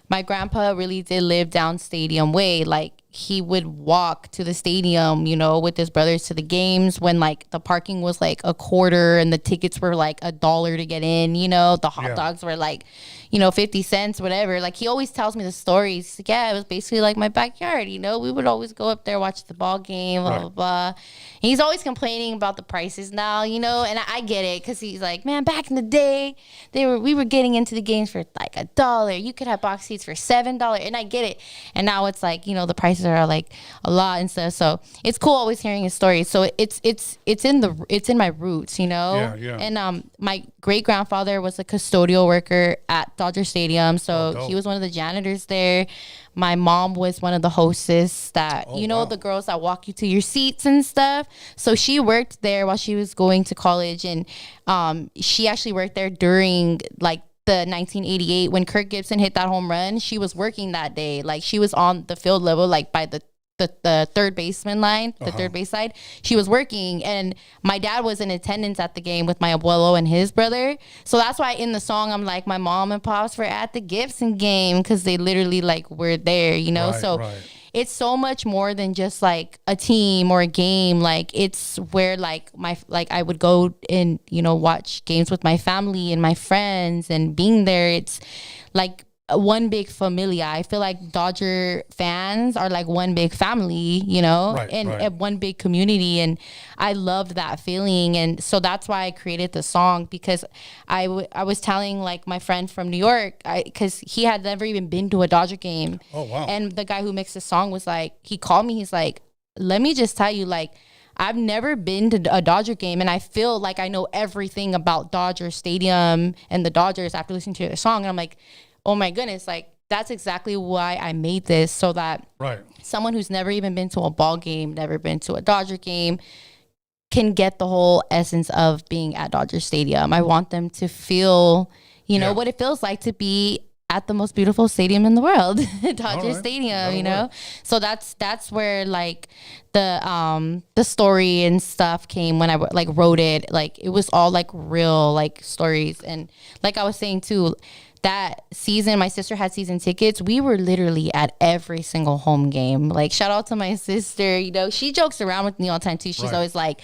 my grandpa really did live down Stadium Way. Like, he would walk to the stadium, with his brothers to the games when, like, the parking was like $0.25 and the tickets were like $1 to get in, the hot dogs were like, 50 cents, whatever. Like, he always tells me the stories. Like, yeah, it was basically like my backyard, we would always go up there, watch the ball game, blah, blah, blah. And he's always complaining about the prices now, and I get it, because he's like, man, back in the day, we were getting into the games for like $1. You could have box seats for $7, and I get it. And now it's like, the prices are like a lot and stuff. So it's cool always hearing his stories. So it's in my roots, Yeah. And my great grandfather was a custodial worker at Dodger Stadium, so he was one of the janitors there. My mom was one of the hostess that the girls that walk you to your seats and stuff. So she worked there while she was going to college, and she actually worked there during like the 1988 when Kirk Gibson hit that home run. She was working that day. Like, she was on the field level, like by the third baseman line, the third base side. She was working, and my dad was in attendance at the game with my abuelo and his brother. So that's why in the song I'm like, my mom and pops were at the Gibson game, because they literally like were there, Right. It's so much more than just like a team or a game. Like, it's where like I would go and watch games with my family and my friends, and being there, it's like one big familia. I feel like Dodger fans are like one big family, and one big community. And I loved that feeling. And so that's why I created the song, because I was telling like my friend from New York, because he had never even been to a Dodger game. Oh, wow. And the guy who mixed the song was like, he called me, he's like, let me just tell you, like, I've never been to a Dodger game, and I feel like I know everything about Dodger Stadium and the Dodgers after listening to the song. And I'm like, oh my goodness, like, that's exactly why I made this, so that someone who's never even been to a ball game, never been to a Dodger game, can get the whole essence of being at Dodger Stadium. I want them to feel, what it feels like to be at the most beautiful stadium in the world, Dodger Stadium, So that's where like the story and stuff came when I like wrote it. Like, it was all like real like stories. And like I was saying too, that season, my sister had season tickets. We were literally at every single home game. Like, shout out to my sister. She jokes around with me all the time too. She's always like,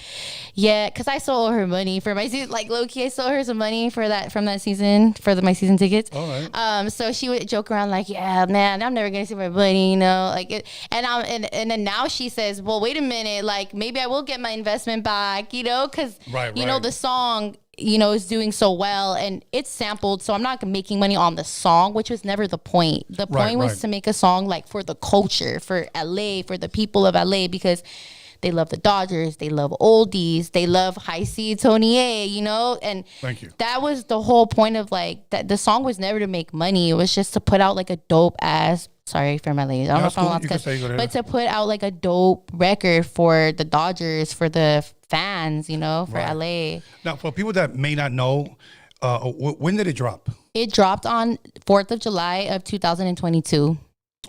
yeah, because I stole her money for my season. Like, low key, I stole her some money for that from that season for my season tickets. All right. So she would joke around like, yeah, man, I'm never gonna see my money, like it. And then now she says, well, wait a minute, like maybe I will get my investment back, because the song, is doing so well, and it's sampled, so I'm not making money on the song, which was never the point. The point was to make a song like for the culture, for LA, for the people of LA, because they love the Dodgers, they love oldies, they love High C Tony A, you know? And thank you. That was the whole point of like that. The song was never to make money. It was just to put out like a dope ass, sorry for my ladies, I don't know if I'm allowed to cuss, but to put out like a dope record for the Dodgers, for the fans, you know, for LA. Now, for people that may not know, when did it drop? It dropped on 4th of July of 2022.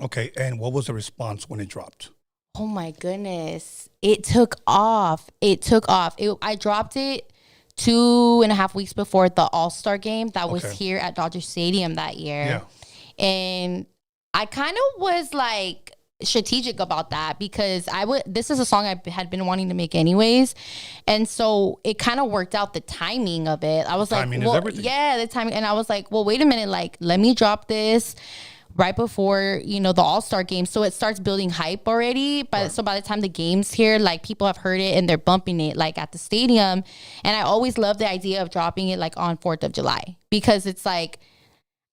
Okay, and what was the response when it dropped? Oh my goodness. It took off. I dropped it 2.5 weeks before the All-Star game that was here at Dodger Stadium that year. Yeah. And I kind of was like strategic about that because this is a song I had been wanting to make anyways. And so it kind of worked out the timing of it. I was like, well, yeah, the timing. And I was like, well, wait a minute, like, let me drop this right before, you know, the All-Star game. So it starts building hype already. But so by the time the game's here, like people have heard it and they're bumping it like at the stadium. And I always love the idea of dropping it like on 4th of July because it's like,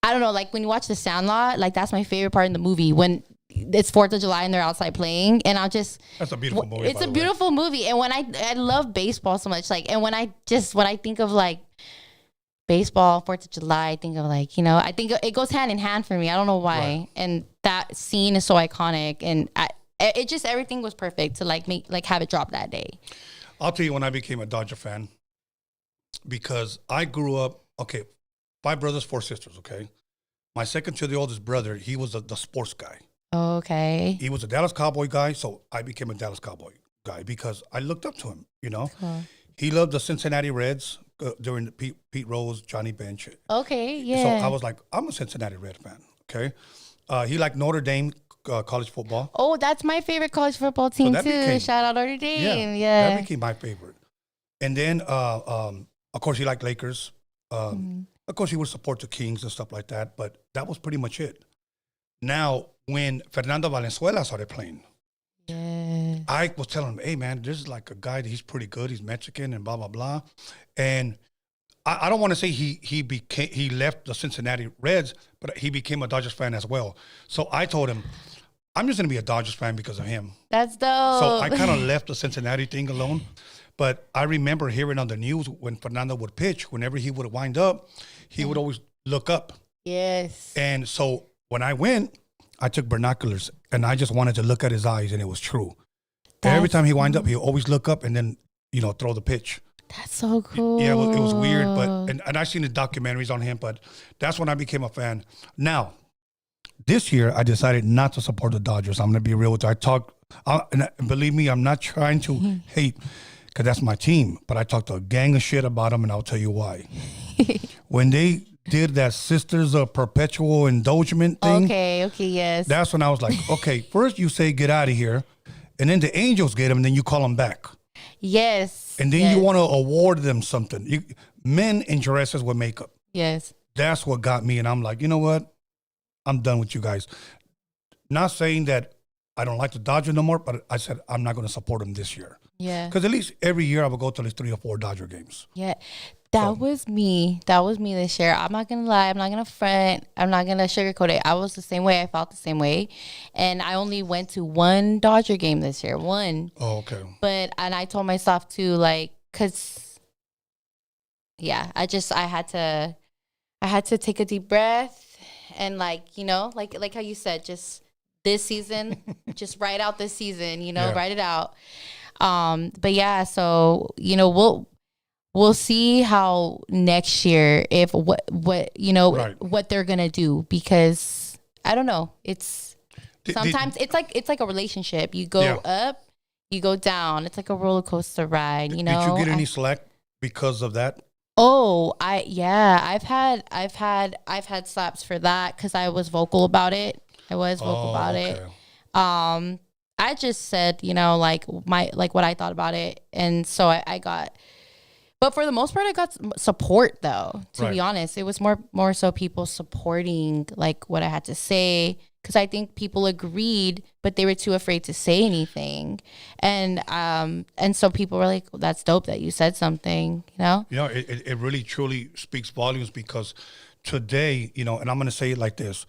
I don't know, like when you watch The Sandlot, like that's my favorite part in the movie when it's 4th of July and they're outside playing. And that's a beautiful movie. It's a beautiful movie. And when I love baseball so much, like, and when I think of like baseball, 4th of July, I think of like, you know, I think it goes hand in hand for me. I don't know why. Right. And that scene is so iconic. And it just, everything was perfect to like have it drop that day. I'll tell you when I became a Dodger fan, because I grew up, 5 brothers, 4 sisters, okay? My second to the oldest brother, he was the sports guy. Okay. He was a Dallas Cowboy guy, so I became a Dallas Cowboy guy because I looked up to him, you know? Cool. He loved the Cincinnati Reds during the Pete Rose, Johnny Bench. Okay, yeah. So I was like, I'm a Cincinnati Red fan, okay? He liked Notre Dame college football. Oh, that's my favorite college football team too. Shout out Notre Dame, yeah. That became my favorite. And then, of course, he liked Lakers. Of course, he would support the Kings and stuff like that, but that was pretty much it. Now, when Fernando Valenzuela started playing, I was telling him, hey, man, this is like a guy, he's pretty good. He's Mexican and blah, blah, blah. And I don't want to say he left the Cincinnati Reds, but he became a Dodgers fan as well. So I told him, I'm just going to be a Dodgers fan because of him. That's dope. So I kind of left the Cincinnati thing alone. But I remember hearing on the news when Fernando would pitch, whenever he would wind up, he would always look up. Yes. And so when I went, I took binoculars and I just wanted to look at his eyes, and it was true. Every time he wind up, he always look up and then, you know, throw the pitch. That's so cool. Yeah, it was weird, but and I've seen the documentaries on him, but that's when I became a fan. Now, this year, I decided not to support the Dodgers. I'm going to be real with you. And believe me, I'm not trying to hate, because that's my team, but I talked a gang of shit about them, and I'll tell you why. When they did that Sisters of Perpetual Indulgement thing. Okay, yes. That's when I was like, okay, first you say get out of here, and then the Angels get them, and then you call them back. Yes. And then you want to award them something. Men in dresses with makeup. Yes. That's what got me, and I'm like, you know what? I'm done with you guys. Not saying that I don't like the Dodgers no more, but I said I'm not going to support them this year. Yeah. Because at least every year I would go to at least 3 or 4 Dodger games. Yeah. That was me. That was me this year. I'm not going to lie. I'm not going to front. I'm not going to sugarcoat it. I was the same way. I felt the same way. And I only went to 1 Dodger game this year. 1. Oh, okay. And I told myself to like, because, yeah, I had to take a deep breath and like, you know, like how you said, just this season, just write out this season, you know, write it out. But yeah, so, you know, we'll see how next year, if what they're going to do, because I don't know. It's sometimes it's like a relationship. You go up, you go down. It's like a roller coaster ride, you know. Did you get any slack because of that? Oh, I've had slaps for that because I was vocal about it. I was vocal about it. I just said, you know, like what I thought about it, and so I got. But for the most part, I got support though. To be honest, it was more so people supporting like what I had to say, because I think people agreed, but they were too afraid to say anything, and so people were like, well, "That's dope that you said something," you know. You know, it really truly speaks volumes, because today, you know, and I'm going to say it like this: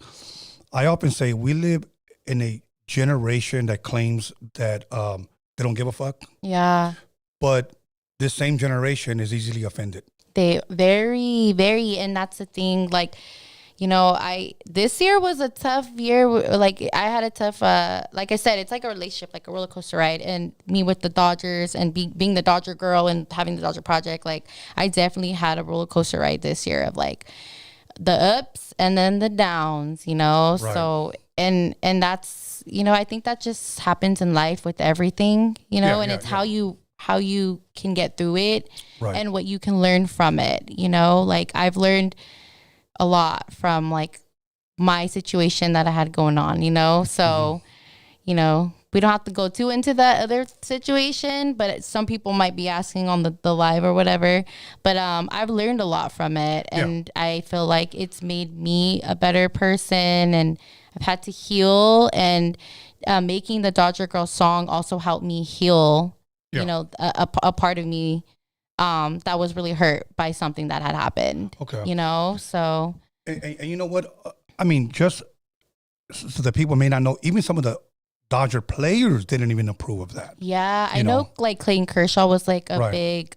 I often say we live in a generation that claims that They don't give a fuck. Yeah. But this same generation is easily offended. They very, very, and that's the thing. Like, you know, this year was a tough year. Like, I had a tough, like I said, it's like a relationship, like a roller coaster ride. And me with the Dodgers and being the Dodger girl and having the Dodger project, like, I definitely had a roller coaster ride this year of like the ups and then the downs, you know. Right. So and that's, you know, I think that just happens in life with everything, you know. And it's how you can get through it, right, and what you can learn from it, you know. Like, I've learned a lot from like my situation that I had going on, you know. So, you know, we don't have to go too into that other situation, but some people might be asking on the live or whatever. But I've learned a lot from it, and I feel like it's made me a better person, and I've had to heal, and making the Dodger Girl song also helped me heal, you know, a part of me that was really hurt by something that had happened. Okay. You know, so. And you know what? I mean, just so that people may not know, even some of the Dodger players didn't even approve of that. Yeah, I know like Clayton Kershaw was like a big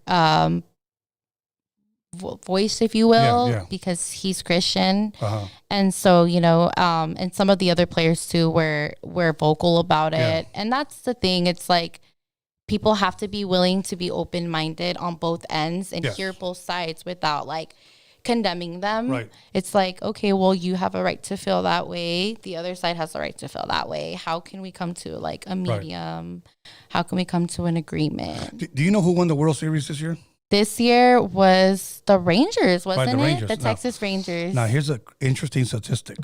voice, if you will, because he's Christian. And so, you know, and some of the other players too were vocal about it. And that's the thing. It's like, people have to be willing to be open-minded on both ends and hear both sides without like condemning them. Right. It's like, okay, well, you have a right to feel that way. The other side has a right to feel that way. How can we come to like a medium? Right. How can we come to an agreement? Do you know who won the World Series this year? This year was the Rangers, wasn't it? The Texas Rangers. Now, here's an interesting statistic.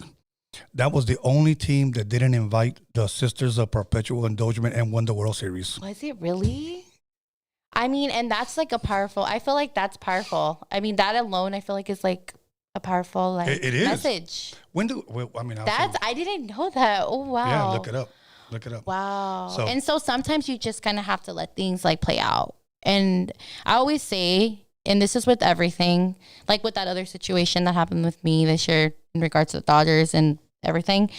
That was the only team that didn't invite the Sisters of Perpetual Indulgence and won the World Series. Was it really? I mean, and that's like I feel like that's powerful. I mean, that alone, I feel like is like a powerful like it is. Message. I didn't know that. Oh, wow. Yeah, look it up. Wow. So sometimes you just kind of have to let things like play out. And I always say, and this is with everything, like with that other situation that happened with me this year in regards to the Dodgers and everything,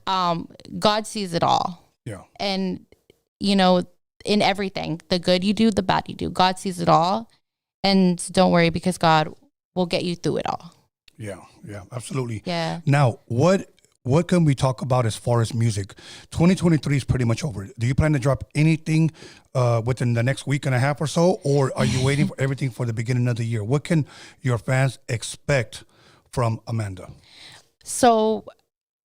God sees it all. Yeah. And, you know, in everything, the good you do, the bad you do, God sees it all. And don't worry, because God will get you through it all. Yeah, absolutely. Yeah. Now, what can we talk about as far as music? 2023 is pretty much over. Do you plan to drop anything within the next week and a half or so? Or are you waiting for everything for the beginning of the year? What can your fans expect from Amanda? So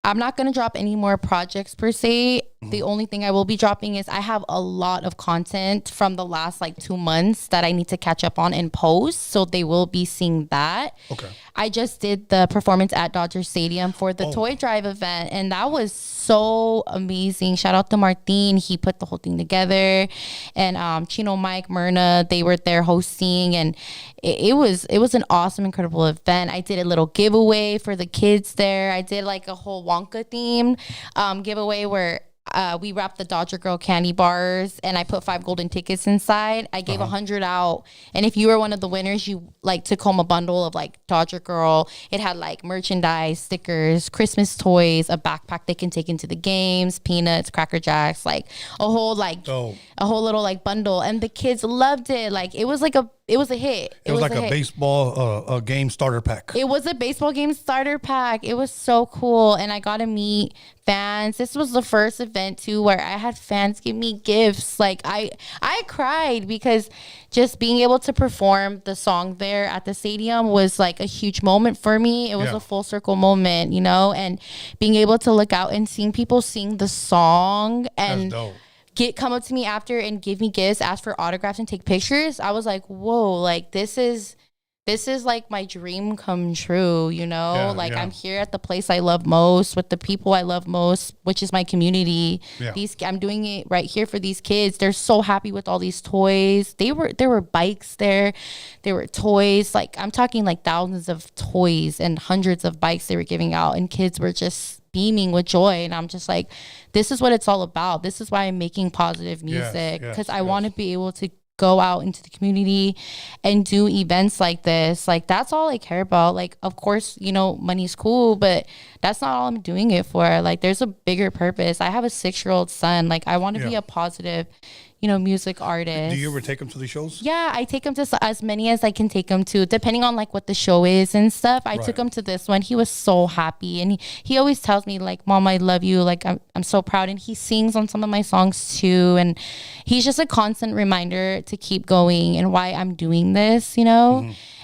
I'm not going to drop any more projects per se. The only thing I will be dropping is I have a lot of content from the last like 2 months that I need to catch up on and post. So they will be seeing that. Okay. I just did the performance at Dodger Stadium for the Toy Drive event, and that was so amazing. Shout out to Martin. He put the whole thing together. And Chino, Mike, Myrna, they were there hosting, and it was an awesome, incredible event. I did a little giveaway for the kids there. I did like a whole Wonka theme giveaway where we wrapped the Dodger Girl candy bars, and I put 5 golden tickets inside. I gave 100 out, and if you were one of the winners, you like took home a bundle of like Dodger Girl. It had like merchandise, stickers, Christmas toys, a backpack they can take into the games, peanuts, Cracker Jacks, like a whole little like bundle, and the kids loved it. Like it was a hit. It was like a baseball game starter pack. It was a baseball game starter pack. It was so cool. And I got to meet fans. This was the first event too where I had fans give me gifts. Like I cried because just being able to perform the song there at the stadium was like a huge moment for me. It was a full circle moment, you know, and being able to look out and seeing people sing the song and come up to me after and give me gifts, ask for autographs and take pictures. I was like, whoa, like this is like my dream come true, you know? I'm here at the place I love most with the people I love most, which is my community. Yeah. I'm doing it right here for these kids. They're so happy with all these toys. There were bikes there. There were toys. Like I'm talking like thousands of toys and hundreds of bikes they were giving out, and kids were just beaming with joy. And I'm just like, this is what it's all about. This is why I'm making positive music, because I want to be able to go out into the community and do events like this. Like that's all I care about. Like of course, you know, money's cool, but that's not all I'm doing it for. Like there's a bigger purpose. I have a 6-year-old son. Like I want to be a positive, music artists. Do you ever take them to the shows? Yeah, I take him to as many as I can take him to, depending on like what the show is and stuff. I took him to this one. He was so happy, and he always tells me like, "Mom, I love you. Like I'm so proud." And he sings on some of my songs too, and he's just a constant reminder to keep going and why I'm doing this,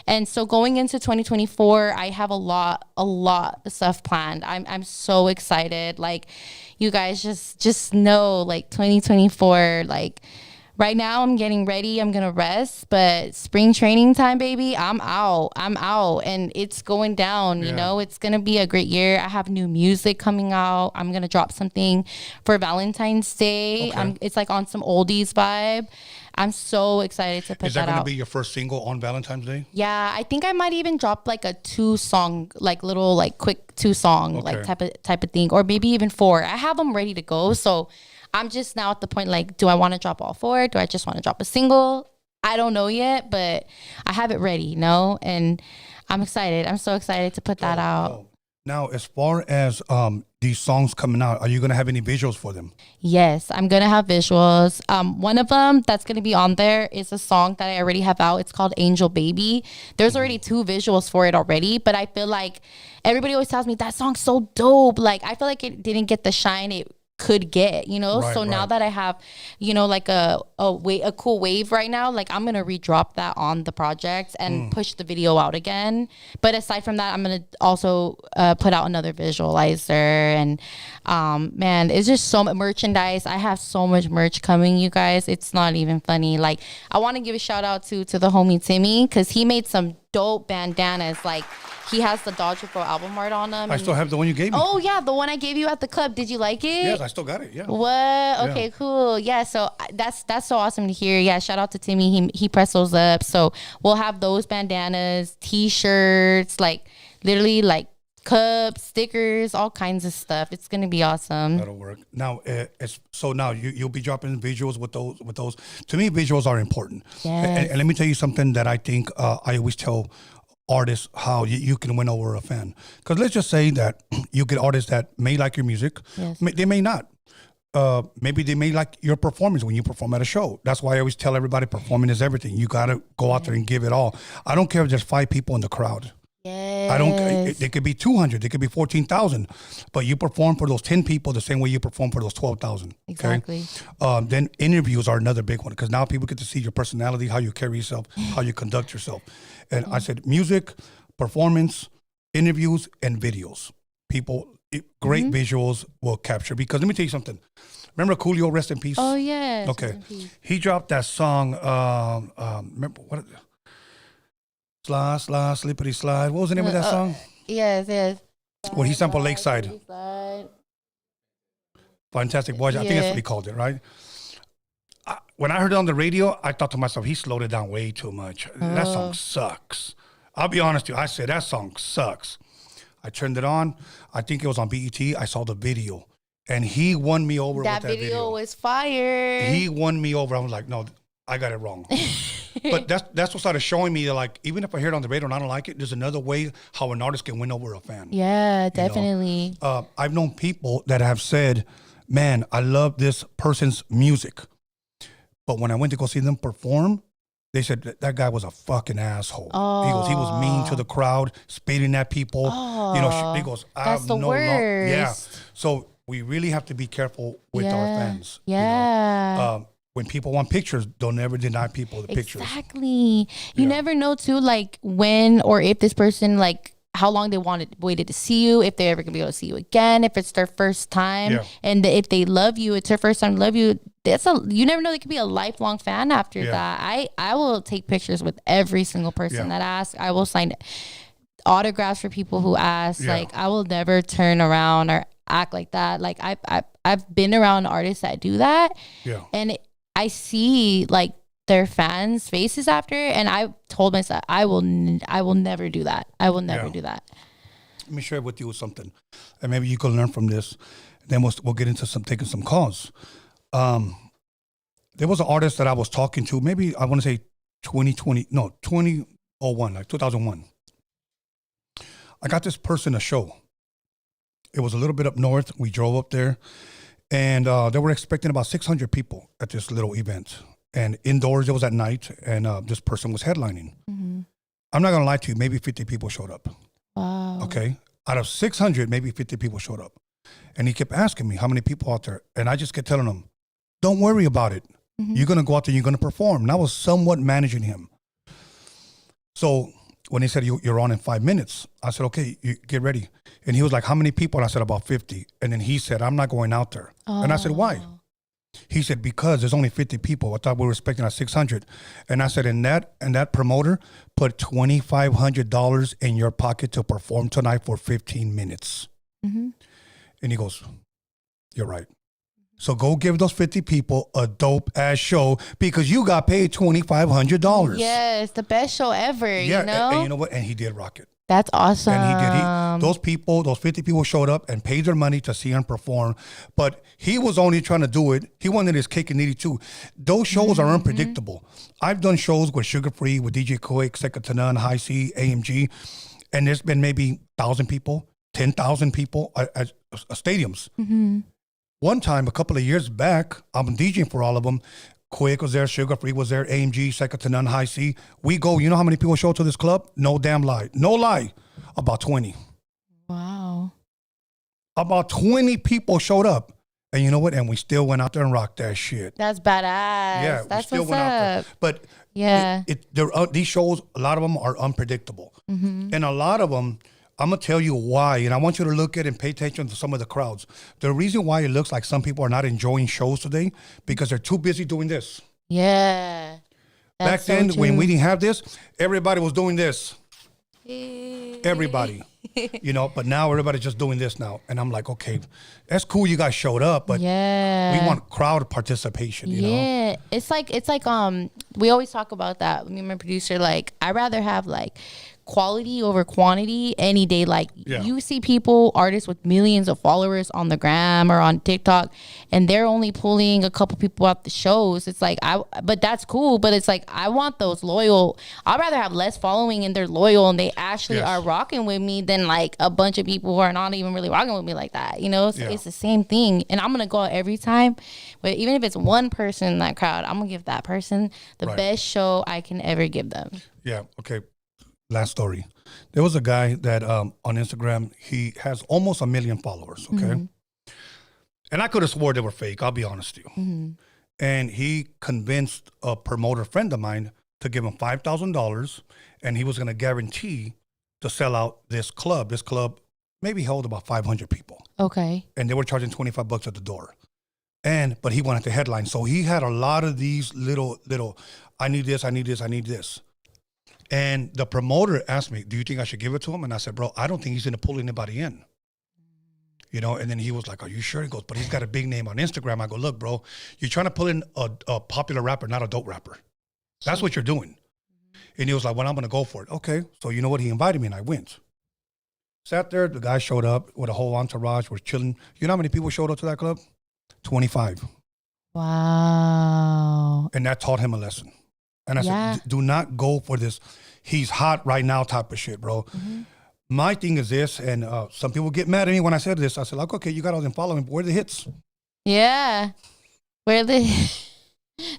And so going into 2024, I have a lot of stuff planned. I'm so excited. Like, you guys just know, like 2024, like right now I'm getting ready. I'm gonna rest, but spring training time, baby, I'm out, and it's going down. It's gonna be a great year. I have new music coming out. I'm gonna drop something for Valentine's Day. It's like on some oldies vibe. I'm so excited to put that out. Is that going to be your first single on Valentine's Day? Yeah, I think I might even drop like a 2-song, like little, like quick 2-song, like type of thing, or maybe even 4. I have them ready to go. So I'm just now at the point, like, do I want to drop all 4? Do I just want to drop a single? I don't know yet, but I have it ready, and I'm excited. I'm so excited to put that out. Now, as far as these songs coming out, are you going to have any visuals for them? Yes, I'm going to have visuals. One of them that's going to be on there is a song that I already have out. It's called Angel Baby. There's already 2 visuals for it already, but I feel like everybody always tells me that song's so dope. Like, I feel like it didn't get the shine it could get, now that I have, like a cool wave right now, like I'm gonna redrop that on the project and push the video out again. But aside from that, I'm gonna also put out another visualizer, and man, it's just so much merchandise. I have so much merch coming, you guys. It's not even funny. Like, I want to give a shout out to the homie Timmy, because he made some dope bandanas. Like, he has the Dodger Bro album art on them. I still have the one you gave me. Oh yeah, the one I gave you at the club. Did you like it? Yes, I still got it. Yeah. What? Okay, cool. Yeah, so that's so awesome to hear. Yeah, shout out to Timmy. He pressed those up. So we'll have those bandanas, T-shirts, like literally like cups, stickers, all kinds of stuff. It's gonna be awesome. That'll work. Now, now you'll be dropping visuals with those. To me, visuals are important. Yes. And let me tell you something that I think I always tell artists how you can win over a fan. Because let's just say that you get artists that may like your music. Yes. They may not. Maybe they may like your performance when you perform at a show. That's why I always tell everybody performing is everything. You got to go out there and give it all. I don't care if there's 5 people in the crowd. Yes. I don't. They could be 200. They could be 14,000. But you perform for those 10 people the same way you perform for those 12,000. Exactly. Then interviews are another big one, because now people get to see your personality, how you carry yourself, how you conduct yourself. And I said music, performance, interviews, and videos. Great visuals will capture. Because let me tell you something. Remember Coolio, rest in peace? Oh yeah. Okay. He dropped that song. Remember what? Slide, slippity slide. What was the name of that song? Yes. When he sampled Lakeside. Fantastic Voyage. I think that's what he called it, right? When I heard it on the radio, I thought to myself, he slowed it down way too much. That song sucks. I'll be honest with you. I said, that song sucks. I turned it on. I think it was on BET. I saw the video. And he won me over with that video. That video was fire. He won me over. I was like, no, I got it wrong. But that's what started showing me that, like, even if I hear it on the radio and I don't like it, there's another way how an artist can win over a fan. Yeah, definitely. I've known people that have said, man, I love this person's music. But when I went to go see them perform, they said that guy was a fucking asshole. He was mean to the crowd, spitting at people. He goes, that's the worst. Yeah. So we really have to be careful with our fans. Yeah. When people want pictures, don't ever deny people the pictures. Exactly. You never know too, like when or if this person, like how long they waited to see you, if they're ever gonna be able to see you again, if it's their first time, and if they love you, it's their first time to love you. You never know. They could be a lifelong fan after that. I will take pictures with every single person that asks. I will sign autographs for people who ask. Like, I will never turn around or act like that. Like, I've been around artists that do that, and I see like their fans' faces after, and I told myself I will never do that. I will never do that. Let me share with you something, and maybe you can learn from this. Then we'll get into taking some calls. There was an artist that I was talking to, maybe I want to say 2001, like 2001. I got this person a show. It was a little bit up north. We drove up there, And they were expecting about 600 people at this little event. And indoors, it was at night, and this person was headlining. Mm-hmm. I'm not going to lie to you, maybe 50 people showed up. Wow. Okay? Out of 600, maybe 50 people showed up. And he kept asking me, how many people out there? And I just kept telling him, don't worry about it. Mm-hmm. You're going to go out there, you're going to perform. And I was somewhat managing him. So when he said, you're on in 5 minutes, I said, okay, you get ready. And he was like, how many people? And I said, about 50. And then he said, I'm not going out there. Oh. And I said, why? He said, because there's only 50 people. I thought we were expecting at 600. And I said, and that promoter put $2,500 in your pocket to perform tonight for 15 minutes. Mm-hmm. And he goes, you're right. So go give those 50 people a dope ass show because you got paid $2,500. Yes, the best show ever. Yeah, you know? And you know what? And he did rock it. That's awesome. And those 50 people showed up and paid their money to see him perform. But he was only trying to do it. He wanted his cake and eat it too. Those shows are unpredictable. I've done shows with Sugar Free, with DJ Quick, Second to None, High C, AMG. And there's been maybe 1,000 people, 10,000 people at stadiums. Mm-hmm. One time, a couple of years back, I'm DJing for all of them. Quick was there, Sugar Free was there, AMG, Second to None, High C. We go, you know how many people show to this club? No damn lie. No lie. About 20. Wow. About 20 people showed up. And you know what? And we still went out there and rocked that shit. That's badass. Yeah, that's we still what's went up. out there. But yeah, these shows, a lot of them are unpredictable. Mm-hmm. And a lot of them, I'm going to tell you why, and I want you to look at and pay attention to some of the crowds. The reason why it looks like some people are not enjoying shows today, because they're too busy doing this. Yeah. Back then, when we didn't have this, everybody was doing this. Everybody. You know, but now everybody's just doing this now. And I'm like, okay, that's cool you guys showed up, but we want crowd participation, you know? Yeah. It's like we always talk about that. Me and my producer, like, I'd rather have like quality over quantity any day. Like you see people, artists with millions of followers on the gram or on TikTok, and they're only pulling a couple people out the shows. It's like, but that's cool. But it's like, I want those loyal. I'd rather have less following and they're loyal and they actually are rocking with me than like a bunch of people who are not even really rocking with me like that. You know, it's the same thing. And I'm going to go out every time. But even if it's one person in that crowd, I'm going to give that person the best show I can ever give them. Yeah. Okay. Last story. There was a guy that on Instagram, he has almost 1 million followers, okay? Mm-hmm. And I could have swore they were fake, I'll be honest with you. Mm-hmm. And he convinced a promoter friend of mine to give him $5,000, and he was going to guarantee to sell out this club. This club maybe held about 500 people. Okay. And they were charging $25 at the door. But he wanted to headline. So he had a lot of these little, I need this, I need this, I need this. And the promoter asked me, do you think I should give it to him? And I said, bro, I don't think he's going to pull anybody in. You know, and then he was like, are you sure? He goes, but he's got a big name on Instagram. I go, look, bro, you're trying to pull in a popular rapper, not a dope rapper. That's what you're doing. Mm-hmm. And he was like, well, I'm going to go for it. Okay. So you know what? He invited me and I went. Sat there. The guy showed up with a whole entourage. We're chilling. You know how many people showed up to that club? 25. Wow. And that taught him a lesson. And I said, do not go for this, he's hot right now type of shit, bro. Mm-hmm. My thing is this, and some people get mad at me when I said this. I said, like, okay, you got all them following, but where are the hits? Yeah. Where the...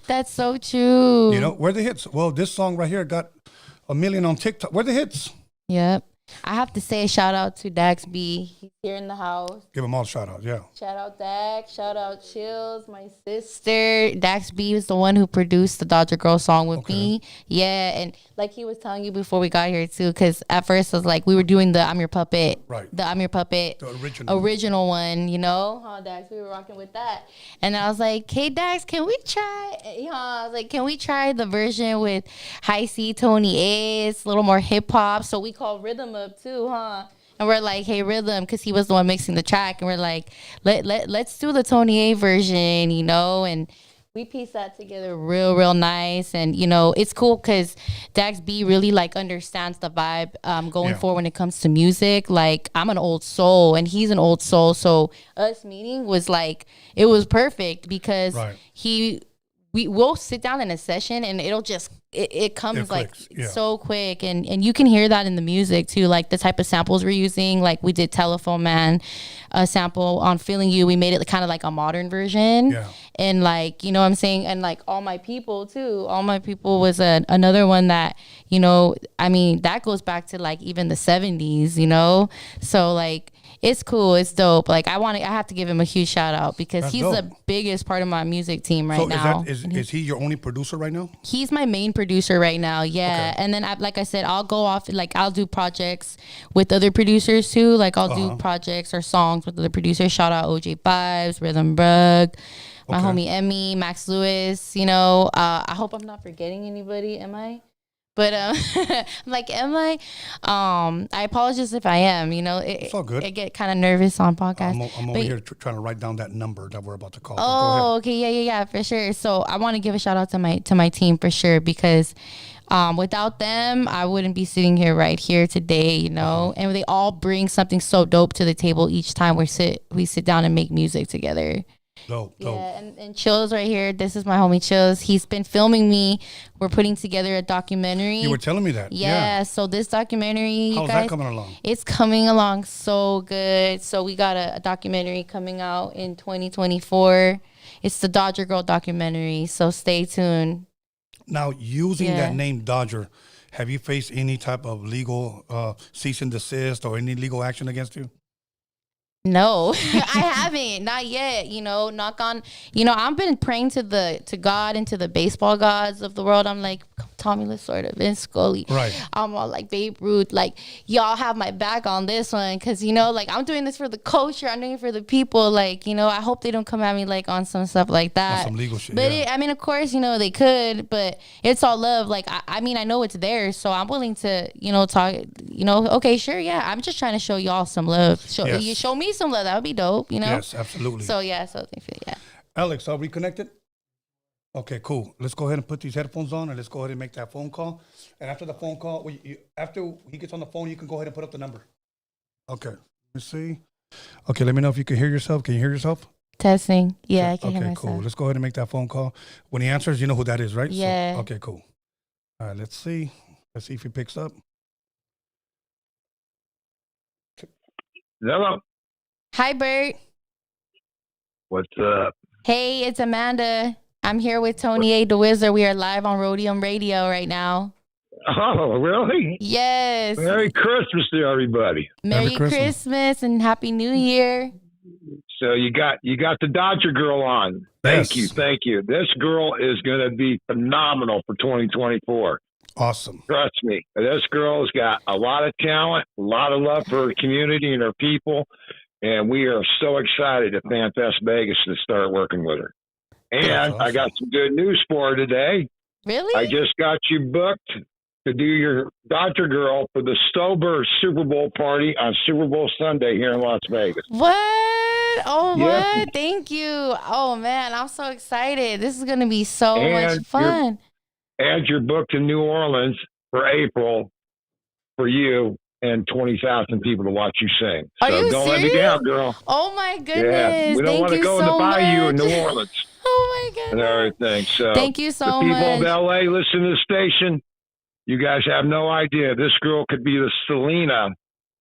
That's so true. You know, where are the hits? Well, this song right here got 1 million on TikTok. Where are the hits? Yep. I have to say a shout out to Dax B. He's here in the house. Give him all the shout outs, yeah. Shout out Dax. Shout out Chills, my sister. Dax B was the one who produced the Dodger Girl song with me. Yeah, and like he was telling you before we got here too, because at first I was like, we were doing the I'm Your Puppet. Right. The I'm Your Puppet. The original one, you know? Huh, Dax? We were rocking with that. And I was like, hey, Dax, can we try? You know, I was like, can we try the version with High C, Tony A? It's a little more hip hop. So we call Rhythm up too, huh? And we're like, hey, Rhythm, because he was the one mixing the track. And we're like, let's do the Tony A version, you know? And we pieced that together real nice. And, you know, it's cool because Dax B really, like, understands the vibe going forward when it comes to music. Like, I'm an old soul, and he's an old soul. So us meeting was, like, it was perfect because he we'll sit down in a session and it'll just it comes like yeah. so quick, and you can hear that in the music too, like the type of samples we're using. Like we did Telephone Man, a sample on Feeling You. We made it kind of like a modern version. Yeah. And like, you know what I'm saying? And like All My People too. All My People was another one that, you know, I mean, that goes back to like even the 70s, you know? So like, it's cool. It's dope. Like I have to give him a huge shout out because That's he's dope. the biggest part of my music team right now. Is he your only producer right now? He's my main producer right now. Yeah. Okay. And then like I said, I'll go off, like I'll do projects with other producers too. Like I'll do projects or songs with other producers. Shout out OJ Vibes, Rhythm Brug, my homie Emmy, Max Lewis, you know. I hope I'm not forgetting anybody. Am I? But I'm like, am I? I apologize if I am. You know, it's all good. I get kind of nervous on podcasts. I'm over here trying to write down that number that we're about to call. Oh, okay, yeah, for sure. So I want to give a shout out to my team for sure because without them, I wouldn't be sitting here right here today. You know, and they all bring something so dope to the table each time we sit down and make music together. Dope. Yeah, and Chills right here. This is my homie Chills. He's been filming me. We're putting together a documentary. You were telling me that. Yeah. So this documentary, how's that coming along? It's coming along so good. So we got a documentary coming out in 2024. It's the Dodger Girl documentary. So stay tuned. Now, using that name Dodger, have you faced any type of legal cease and desist or any legal action against you? No, I haven't, not yet. You know, knock on. You know, I've been praying to God and to the baseball gods of the world. I'm like Tommy Lasorda, Vince Scully. Right. I'm all like Babe Ruth. Like y'all have my back on this one, because you know, like I'm doing this for the culture. I'm doing it for the people. Like, you know, I hope they don't come at me like on some stuff like that. On some legal shit. But I mean, of course, you know they could, but it's all love. Like I mean, I know it's there, so I'm willing to, you know, talk. You know, okay, sure, yeah. I'm just trying to show y'all some love. You show me some love. That would be dope, you know? Yes, absolutely. So, yeah. Alex, are we connected? Okay, cool. Let's go ahead and put these headphones on and let's go ahead and make that phone call. And after the phone call, after he gets on the phone, you can go ahead and put up the number. Okay. Let me see. Okay, let me know if you can hear yourself. Can you hear yourself? Testing. Yeah, I can hear myself. Okay, cool. Let's go ahead and make that phone call. When he answers, you know who that is, right? Yeah. So, okay, cool. All right, let's see. Let's see if he picks up. Hello. Hi, Bert. What's up? Hey, it's Amanda. I'm here with Tony A. the Wizard. We are live on Roadium Radio right now. Oh, really? Yes. Merry Christmas to everybody. Merry Christmas and Happy New Year. So you got the Dodger girl on. Thank you. This girl is going to be phenomenal for 2024. Awesome. Trust me. This girl's got a lot of talent, a lot of love for her community and her people, and we are so excited at FanFest Vegas to start working with her. And awesome. I got some good news for her today. Really? I just got you booked to do your Dodger Girl for the Sober Super Bowl party on Super Bowl Sunday here in Las Vegas. What? Oh, yeah. What? Thank you. Oh, man, I'm so excited. This is going to be so much fun. And you're booked in New Orleans for April for you and 20,000 people to watch you sing. Are you don't serious? let me down, girl. Oh, my goodness. Yeah, we don't want to go in the bayou in New Orleans. Oh, my goodness. And everything. So thank you so much. The people of L.A. listen to the station. You guys have no idea. This girl could be the Selena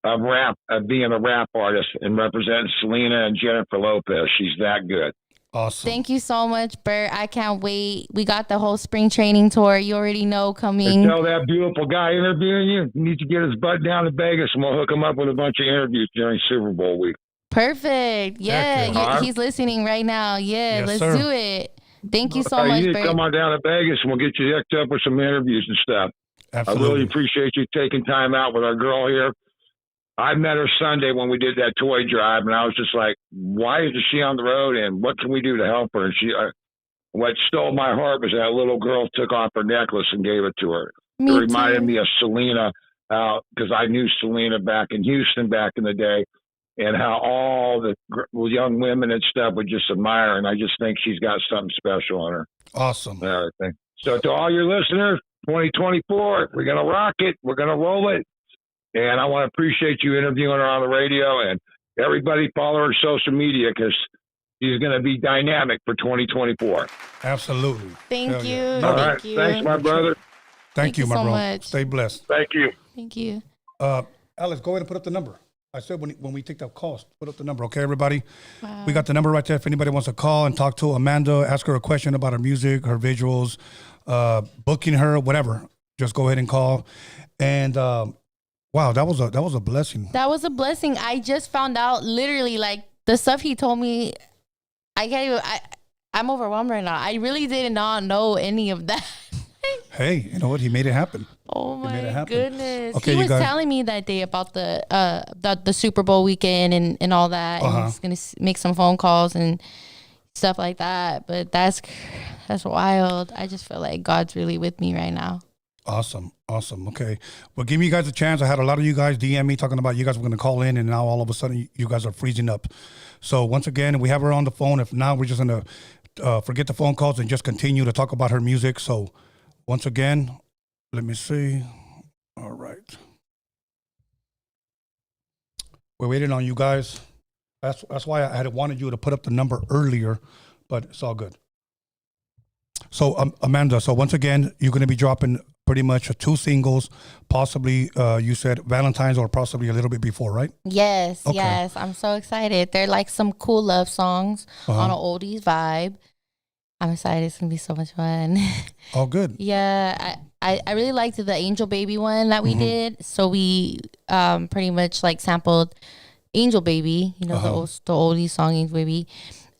of rap, of being a rap artist and representing Selena and Jennifer Lopez. She's that good. Awesome. Thank you so much, Bert. I can't wait. We got the whole spring training tour. You already know coming. And tell that beautiful guy interviewing you, he needs to get his butt down to Vegas, and we'll hook him up with a bunch of interviews during Super Bowl week. Perfect. Yeah, he's listening right now. Yeah, yes, let's sir. do it. Thank you so much, You need Bert. to come on down to Vegas, and we'll get you hooked up with some interviews and stuff. Absolutely. I really appreciate you taking time out with our girl here. I met her Sunday when we did that toy drive, and I was just like, why is she on the road, and what can we do to help her? And what stole my heart was that little girl took off her necklace and gave it to her. It reminded me of Selena, because I knew Selena back in Houston back in the day, and how all the young women and stuff would just admire her, and I just think she's got something special on her. Awesome. And everything. So to all your listeners, 2024, we're going to rock it. We're going to roll it. And I want to appreciate you interviewing her on the radio, and everybody follow her social media, because She's going to be dynamic for 2024. Absolutely. Thank you. Yeah. All Thank right. you. Thanks, my brother. Thank you, my so bro. much. Stay blessed. Thank you. Thank you. Alex, go ahead and put up the number. I said when we take that call, put up the number, okay, everybody? Wow. We got the number right there. If anybody wants to call and talk to Amanda, ask her a question about her music, her visuals, booking her, whatever, just go ahead and call. And wow, that was a blessing. That was a blessing. I just found out literally like the stuff he told me. I can't even. I'm overwhelmed right now. I really did not know any of that. Hey, you know what? He made it happen. Oh my goodness! Okay, he was guys. telling me that day about the Super Bowl weekend and all that. And he's gonna make some phone calls and stuff like that. But that's wild. I just feel like God's really with me right now. Awesome. Okay. Well, give you guys a chance. I had a lot of you guys DM me talking about you guys were going to call in, and now all of a sudden you guys are freezing up. So once again, we have her on the phone. If not, we're just going to forget the phone calls and just continue to talk about her music. So once again, let me see. All right. We're waiting on you guys. That's why I had wanted you to put up the number earlier, but it's all good. So Amanda, so once again, you're going to be dropping pretty much 2 singles, possibly you said Valentine's or possibly a little bit before, right? Yes, Okay. yes. I'm so excited. They're like some cool love songs on an oldies vibe. I'm excited. It's going to be so much fun. Oh, good. Yeah, I really liked the Angel Baby one that we did. So we pretty much like sampled Angel Baby, you know, the oldie song Angel Baby,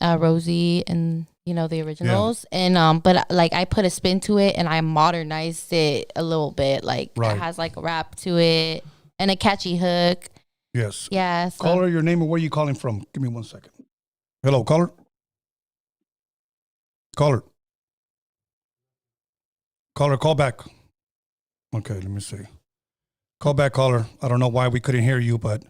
Rosie and, you know, the originals. Yeah. And but like I put a spin to it and I modernized it a little bit. Like it has like a rap to it and a catchy hook. Yes. Yeah. So. Caller, your name and where you calling from? Give me 1 second. Hello, caller. Caller, call back. Okay, let me see. Call back, caller. I don't know why we couldn't hear you, but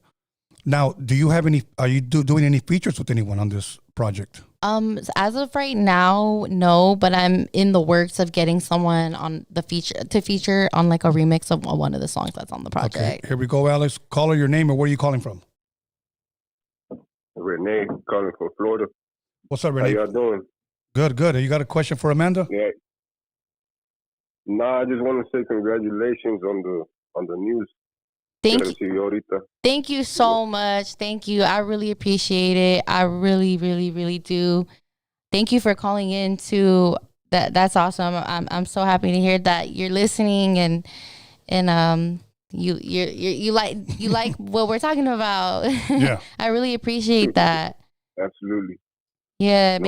now, do you have any? Are you doing any features with anyone on this project? As of right now, no. But I'm in the works of getting someone on the feature on like a remix of one of the songs that's on the project. Okay, here we go, Alex. Caller, your name and where are you calling from? Renee, calling from Florida. What's up, Renee? How y'all doing? Good. You got a question for Amanda? Yeah. Nah, I just want to say congratulations on the news. Thank you so much. Thank you. I really appreciate it. I really, really, really do. Thank you for calling in too. That's awesome. I'm so happy to hear that you're listening and you like what we're talking about. Yeah. I really appreciate that. Absolutely. Yeah, No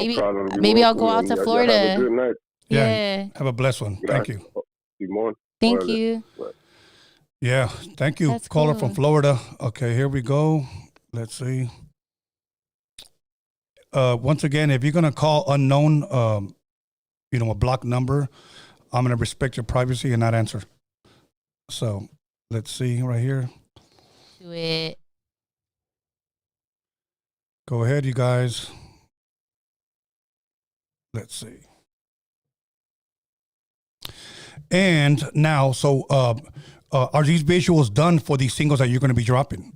maybe I'll go out to Florida. Have a good night. Yeah. Have a blessed one. Thank you. Thank you. Yeah, thank you. That's Caller cool. from Florida. Okay, here we go. Let's see. Once again, if you're gonna call unknown, a block number, I'm gonna respect your privacy and not answer. So let's see right here. Do it. Go ahead, you guys. Let's see. And now, so are these visuals done for these singles that you're going to be dropping?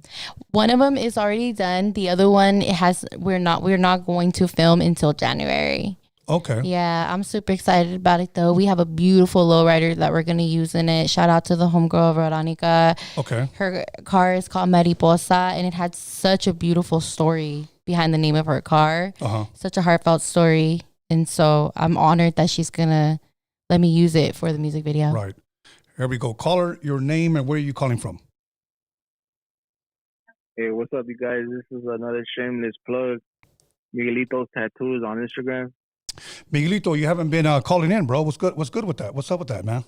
One of them is already done. The other one we're not going to film until January. Okay. Yeah, I'm super excited about it though. We have a beautiful lowrider that we're going to use in it. Shout out to the homegirl Veronica. Okay. Her car is called Mariposa and it had such a beautiful story behind the name of her car. Such a heartfelt story. And so I'm honored that she's going to let me use it for the music video. Right. Here we go. Caller, your name and where are you calling from? Hey, what's up, you guys? This is another shameless plug. Miguelito's Tattoos on Instagram. Miguelito, you haven't been calling in, bro. What's good with that? What's up with that, man?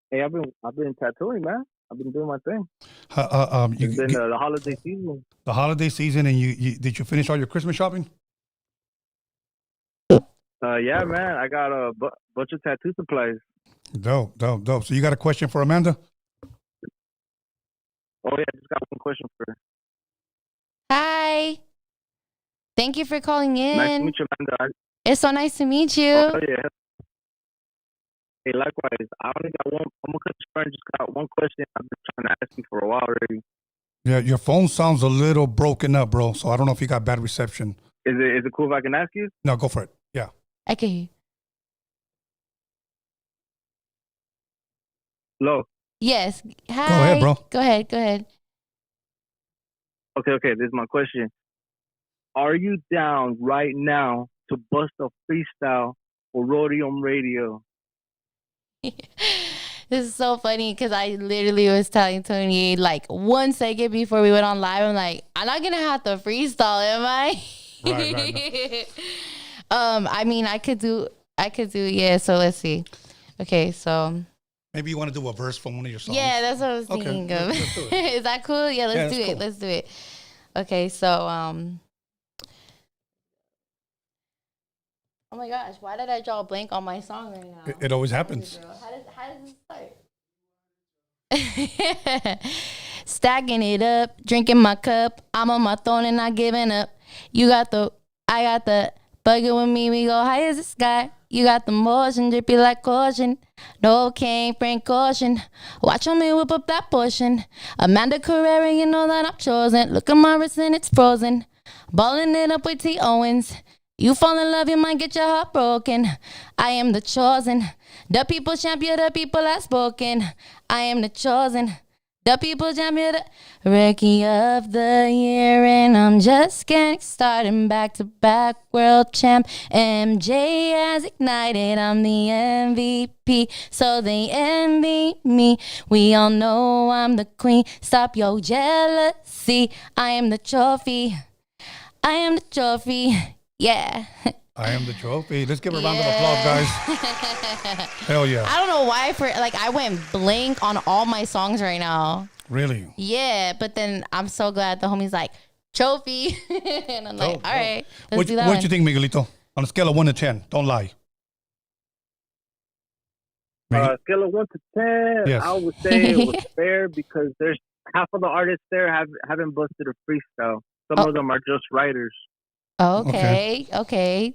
Hey, I've been tattooing, man. I've been doing my thing. It's been the holiday season. The holiday season, and you did you finish all your Christmas shopping? Yeah, man. I got a bunch of tattoo supplies. Dope. So you got a question for Amanda? Oh, yeah. I just got one question for her. Hi. Thank you for calling in. Nice to meet you, Amanda. It's so nice to meet you. Oh, yeah. Hey, likewise. I only got one. I'm going to just got one question I've been trying to ask you for a while already. Yeah, your phone sounds a little broken up, bro. So I don't know if you got bad reception. Is it cool if I can ask you? No, go for it. Yeah. I can hear you. Hello. Yes. Hi. Go ahead, bro. Go ahead. Go ahead. Okay. This is my question. Are you down right now to bust a freestyle for Roadium Radio? This is so funny because I literally was telling Tony like 1 second before we went on live. I'm like, I'm not gonna have to freestyle, am I? Right. I mean, I could do. Yeah. So let's see. Okay. So. Maybe you want to do a verse from one of your songs. Yeah, that's what I was thinking of. Let's do it. Is that cool? Yeah, let's do it. Cool. Let's do it. Okay, so oh my gosh, why did I draw a blank on my song right now? It always happens. How does it start? Stacking it up, drinking my cup. I'm on my throne and not giving up. I got the bugging with me. We go high as the sky. You got the motion, drippy like caution. No cane, Frank caution. Watch me whip up that portion. Amanda Carrera, you know that I'm chosen. Look at my wrist and it's frozen. Balling it up with T. Owens. You fall in love, you might get your heart broken. I am the chosen. The people champion, the people have spoken. I am the chosen. The people champion, the rookie of the year. And I'm just getting started, back to back world champ. MJ has ignited, I'm the MVP. So they envy me. We all know I'm the queen. Stop your jealousy. I am the trophy. I am the trophy. Yeah. I am the trophy. Let's give a round of applause, guys. Hell yeah. I don't know why I went blank on all my songs right now. Really? Yeah, but then I'm so glad the homie's like, trophy. And I'm like, all right, let's do that. What do you think, Miguelito? On a scale of 1 to 10, don't lie. Scale of 1 to 10, yes. I would say it was fair because there's half of the artists there haven't busted a freestyle. Some of them are just writers. Okay.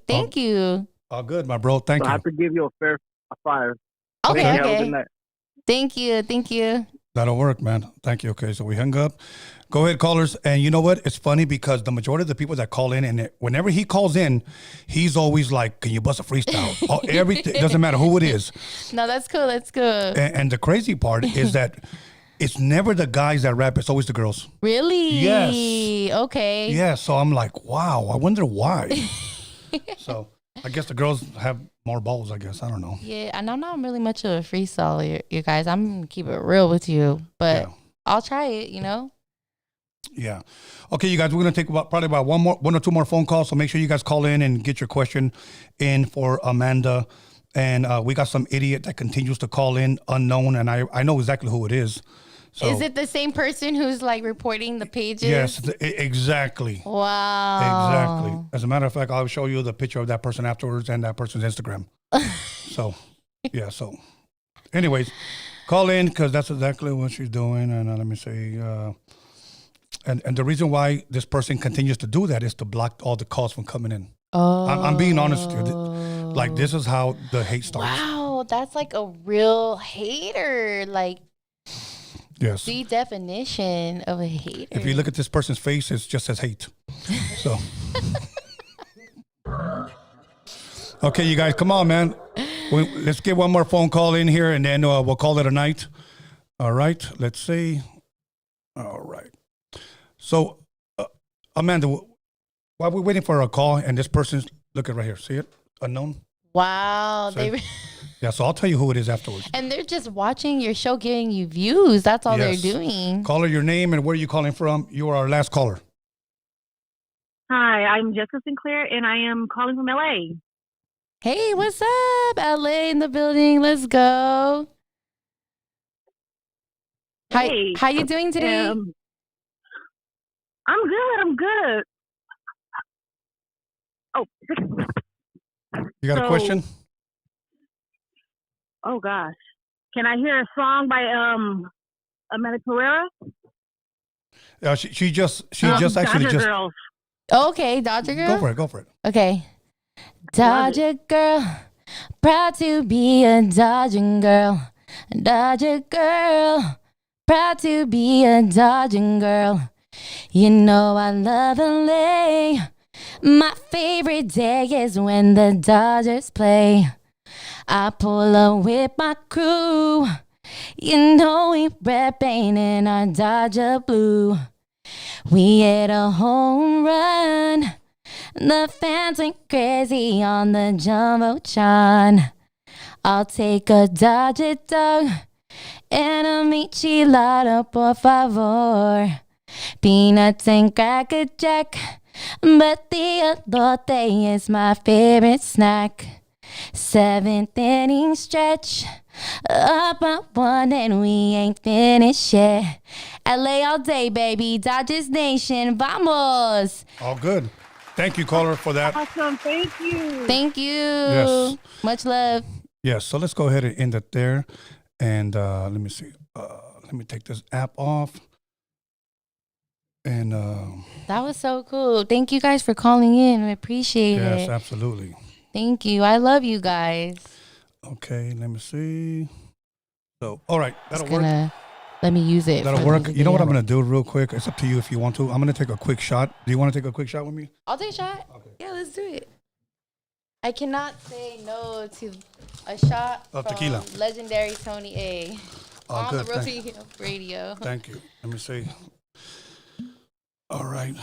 Thank you. All good, my bro. Thank you. I have to give you a 5. Okay. Thank you. That'll work, man. Thank you. Okay, so we hung up. Go ahead, callers. And you know what? It's funny because the majority of the people that call in, and whenever he calls in, he's always like, can you bust a freestyle? Everything, doesn't matter who it is. No, that's cool. And the crazy part is that it's never the guys that rap. It's always the girls. Really? Yes. Okay. Yeah, so I'm like, wow, I wonder why. So I guess the girls have more balls, I guess. I don't know. Yeah, and I'm not really much of a freestyler, you guys. I'm going to keep it real with you, but I'll try it, you know? Yeah. Okay, you guys, we're going to take probably about one or two more phone calls, so make sure you guys call in and get your question in for Amanda. And we got some idiot that continues to call in unknown, and I know exactly who it is. So, is it the same person who's like reporting the pages? Yes, exactly. Wow. Exactly. As a matter of fact, I'll show you the picture of that person afterwards and that person's Instagram. So, yeah. So, anyways, call in because that's exactly what she's doing. And let me see. And the reason why this person continues to do that is to block all the calls from coming in. Oh. I'm being honest with you. Like, this is how the hate starts. Wow, that's like a real hater. Like, yes. the definition of a hater. If you look at this person's face, it just says hate. So, okay, you guys, come on, man. Let's get one more phone call in here, and then we'll call it a night. All right, let's see. All right. So, Amanda, while we're waiting for a call, and this person's, look at right here, see it? Unknown. Wow. Yeah, so I'll tell you who it is afterwards. And they're just watching your show, giving you views. That's all they're doing. Caller, your name and where are you calling from? You are our last caller. Hi, I'm Jessica Sinclair, and I am calling from LA. Hey, what's up? LA in the building. Let's go. Hey. How you doing today? I'm good. Oh. You got a question? Oh gosh, can I hear a song by Amanda Carrera? She just actually Dodger Girls. Okay, Dodger Girl. Go for it. Okay, Dodger Girl, proud to be a Dodger Girl, Dodger Girl, Proud to be a Dodging girl. You know I love LA. My favorite day is when the Dodgers play. I pull up with my crew. You know we repping in our Dodger blue. We hit a home run. The fans went crazy on the Jumbotron. I'll take a Dodger dog and a michelada, por favor. Peanuts and Cracker Jack, but the elote is my favorite snack. 7th inning stretch, up by 1 and we ain't finished yet. LA all day, baby. Dodgers Nation, vamos. All good. Thank you, caller, for that. Awesome. Thank you. Thank you. Yes. Much love. Yes, so let's go ahead and end it there. And let me see. Let me take this app off. And that was so cool. Thank you guys for calling in. I appreciate it. Yes, absolutely. Thank you. I love you guys. Okay, let me see. So, all right, that'll work. Let me use it. That'll work. You know what I'm going to do real quick? It's up to you if you want to. I'm going to take a quick shot. Do you want to take a quick shot with me? I'll take a shot. Okay. Yeah, let's do it. I cannot say no to a shot of from tequila. Legendary Tony A. On good. the Roadium radio. Thank you. Let me see. All right.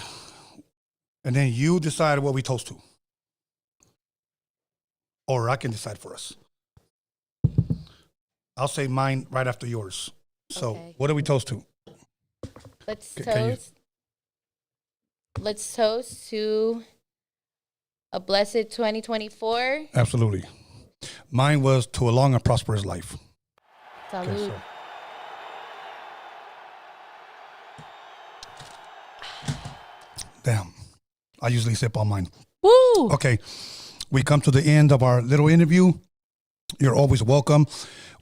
And then you decide what we toast to. Or I can decide for us. I'll say mine right after yours. So what do we toast to? Let's toast. Let's toast to a blessed 2024. Absolutely. Mine was to a long and prosperous life. Salud. Okay, so. Damn. I usually sip on mine. Woo! Okay. We come to the end of our little interview. You're always welcome.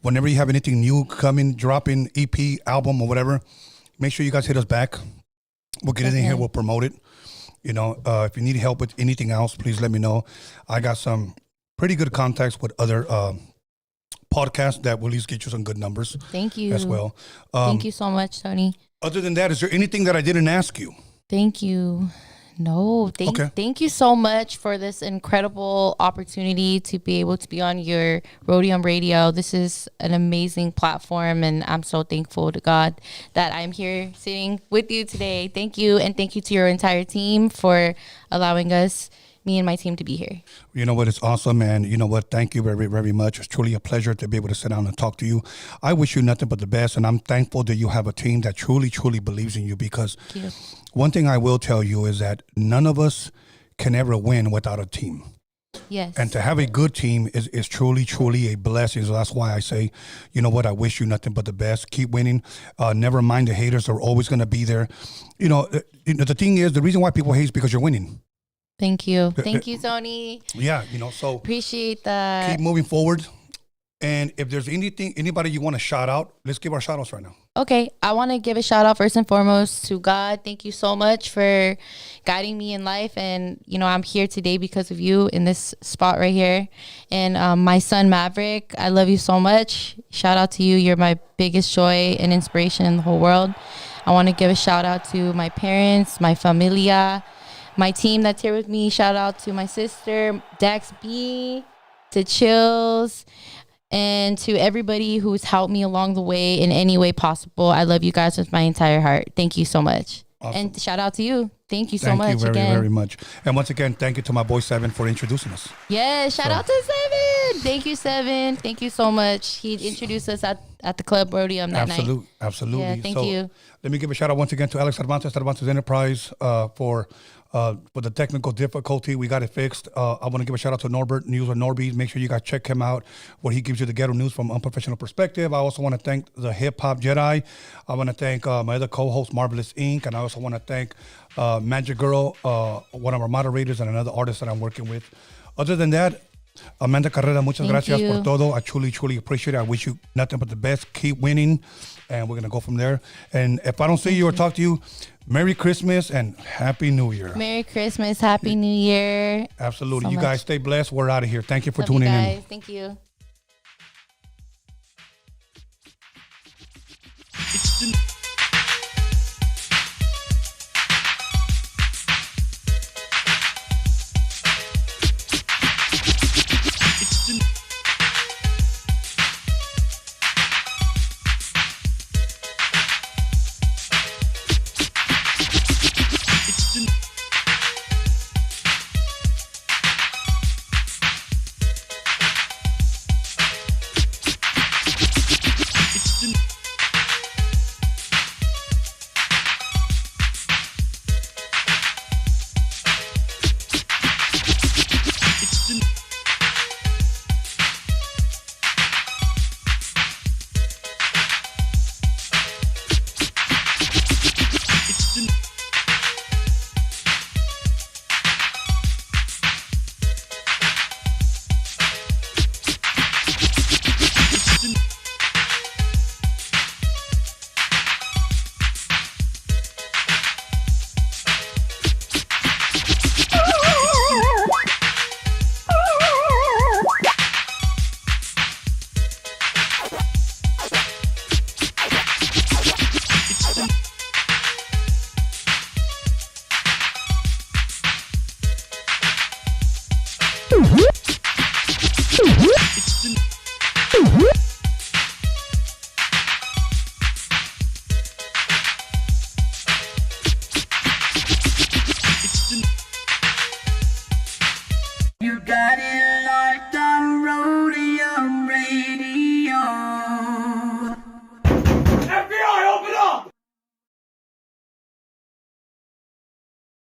Whenever you have anything new coming, dropping, EP, album, or whatever, make sure you guys hit us back. We'll get it in here. We'll promote it. You know, if you need help with anything else, please let me know. I got some pretty good contacts with other podcasts that will at least get you some good numbers. Thank you. As well. Thank you so much, Tony. Other than that, is there anything that I didn't ask you? Thank you. No, thank you so much for this incredible opportunity to be able to be on your Roadium radio. This is an amazing platform, and I'm so thankful to God that I'm here sitting with you today. Thank you, and thank you to your entire team for allowing us, me and my team, to be here. You know what? It's awesome, and you know what? Thank you very, very much. It's truly a pleasure to be able to sit down and talk to you. I wish you nothing but the best, and I'm thankful that you have a team that truly, truly believes in you, because one thing I will tell you is that none of us can ever win without a team. Yes. And to have a good team is truly, truly a blessing. So that's why I say, you know what? I wish you nothing but the best. Keep winning. Never mind the haters. They're always going to be there. You know, the thing is, the reason why people hate is because you're winning. Thank you. Thank you, Tony. Yeah, you know, so appreciate that. Keep moving forward. And if there's anybody you want to shout out, let's give our shout outs right now. Okay. I want to give a shout out first and foremost to God. Thank you so much for guiding me in life. And, you know, I'm here today because of you in this spot right here. And my son, Maverick, I love you so much. Shout out to you. You're my biggest joy and inspiration in the whole world. I want to give a shout out to my parents, my familia, my team that's here with me. Shout out to my sister, Dax B, to Chills, and to everybody who's helped me along the way in any way possible. I love you guys with my entire heart. Thank you so much. Awesome. And shout out to you. Thank you so much again. Thank you very much. And once again, thank you to my boy Seven for introducing us. Yeah, shout out to Seven. Thank you, Seven. Thank you so much. He introduced us at the Club Roadium that night. Absolutely. Yeah, thank you. Let me give a shout out once again to Alex Cervantes Enterprise for the technical difficulty. We got it fixed. I want to give a shout out to Norbert, News with Norby. Make sure you guys check him out where he gives you the ghetto news from unprofessional perspective. I also want to thank the Hip Hop Jedi. I want to thank my other co-host, Marvelous Inc. And I also want to thank Magic Girl, one of our moderators and another artist that I'm working with. Other than that, Amanda Carrera, muchas gracias por todo. I truly, truly appreciate it. I wish you nothing but the best. Keep winning. And we're going to go from there. And if I don't see you or talk to you, Merry Christmas and Happy New Year. Merry Christmas. Happy New Year. Absolutely. So you guys stay blessed. We're out of here. Thank you for tuning in. Thank you.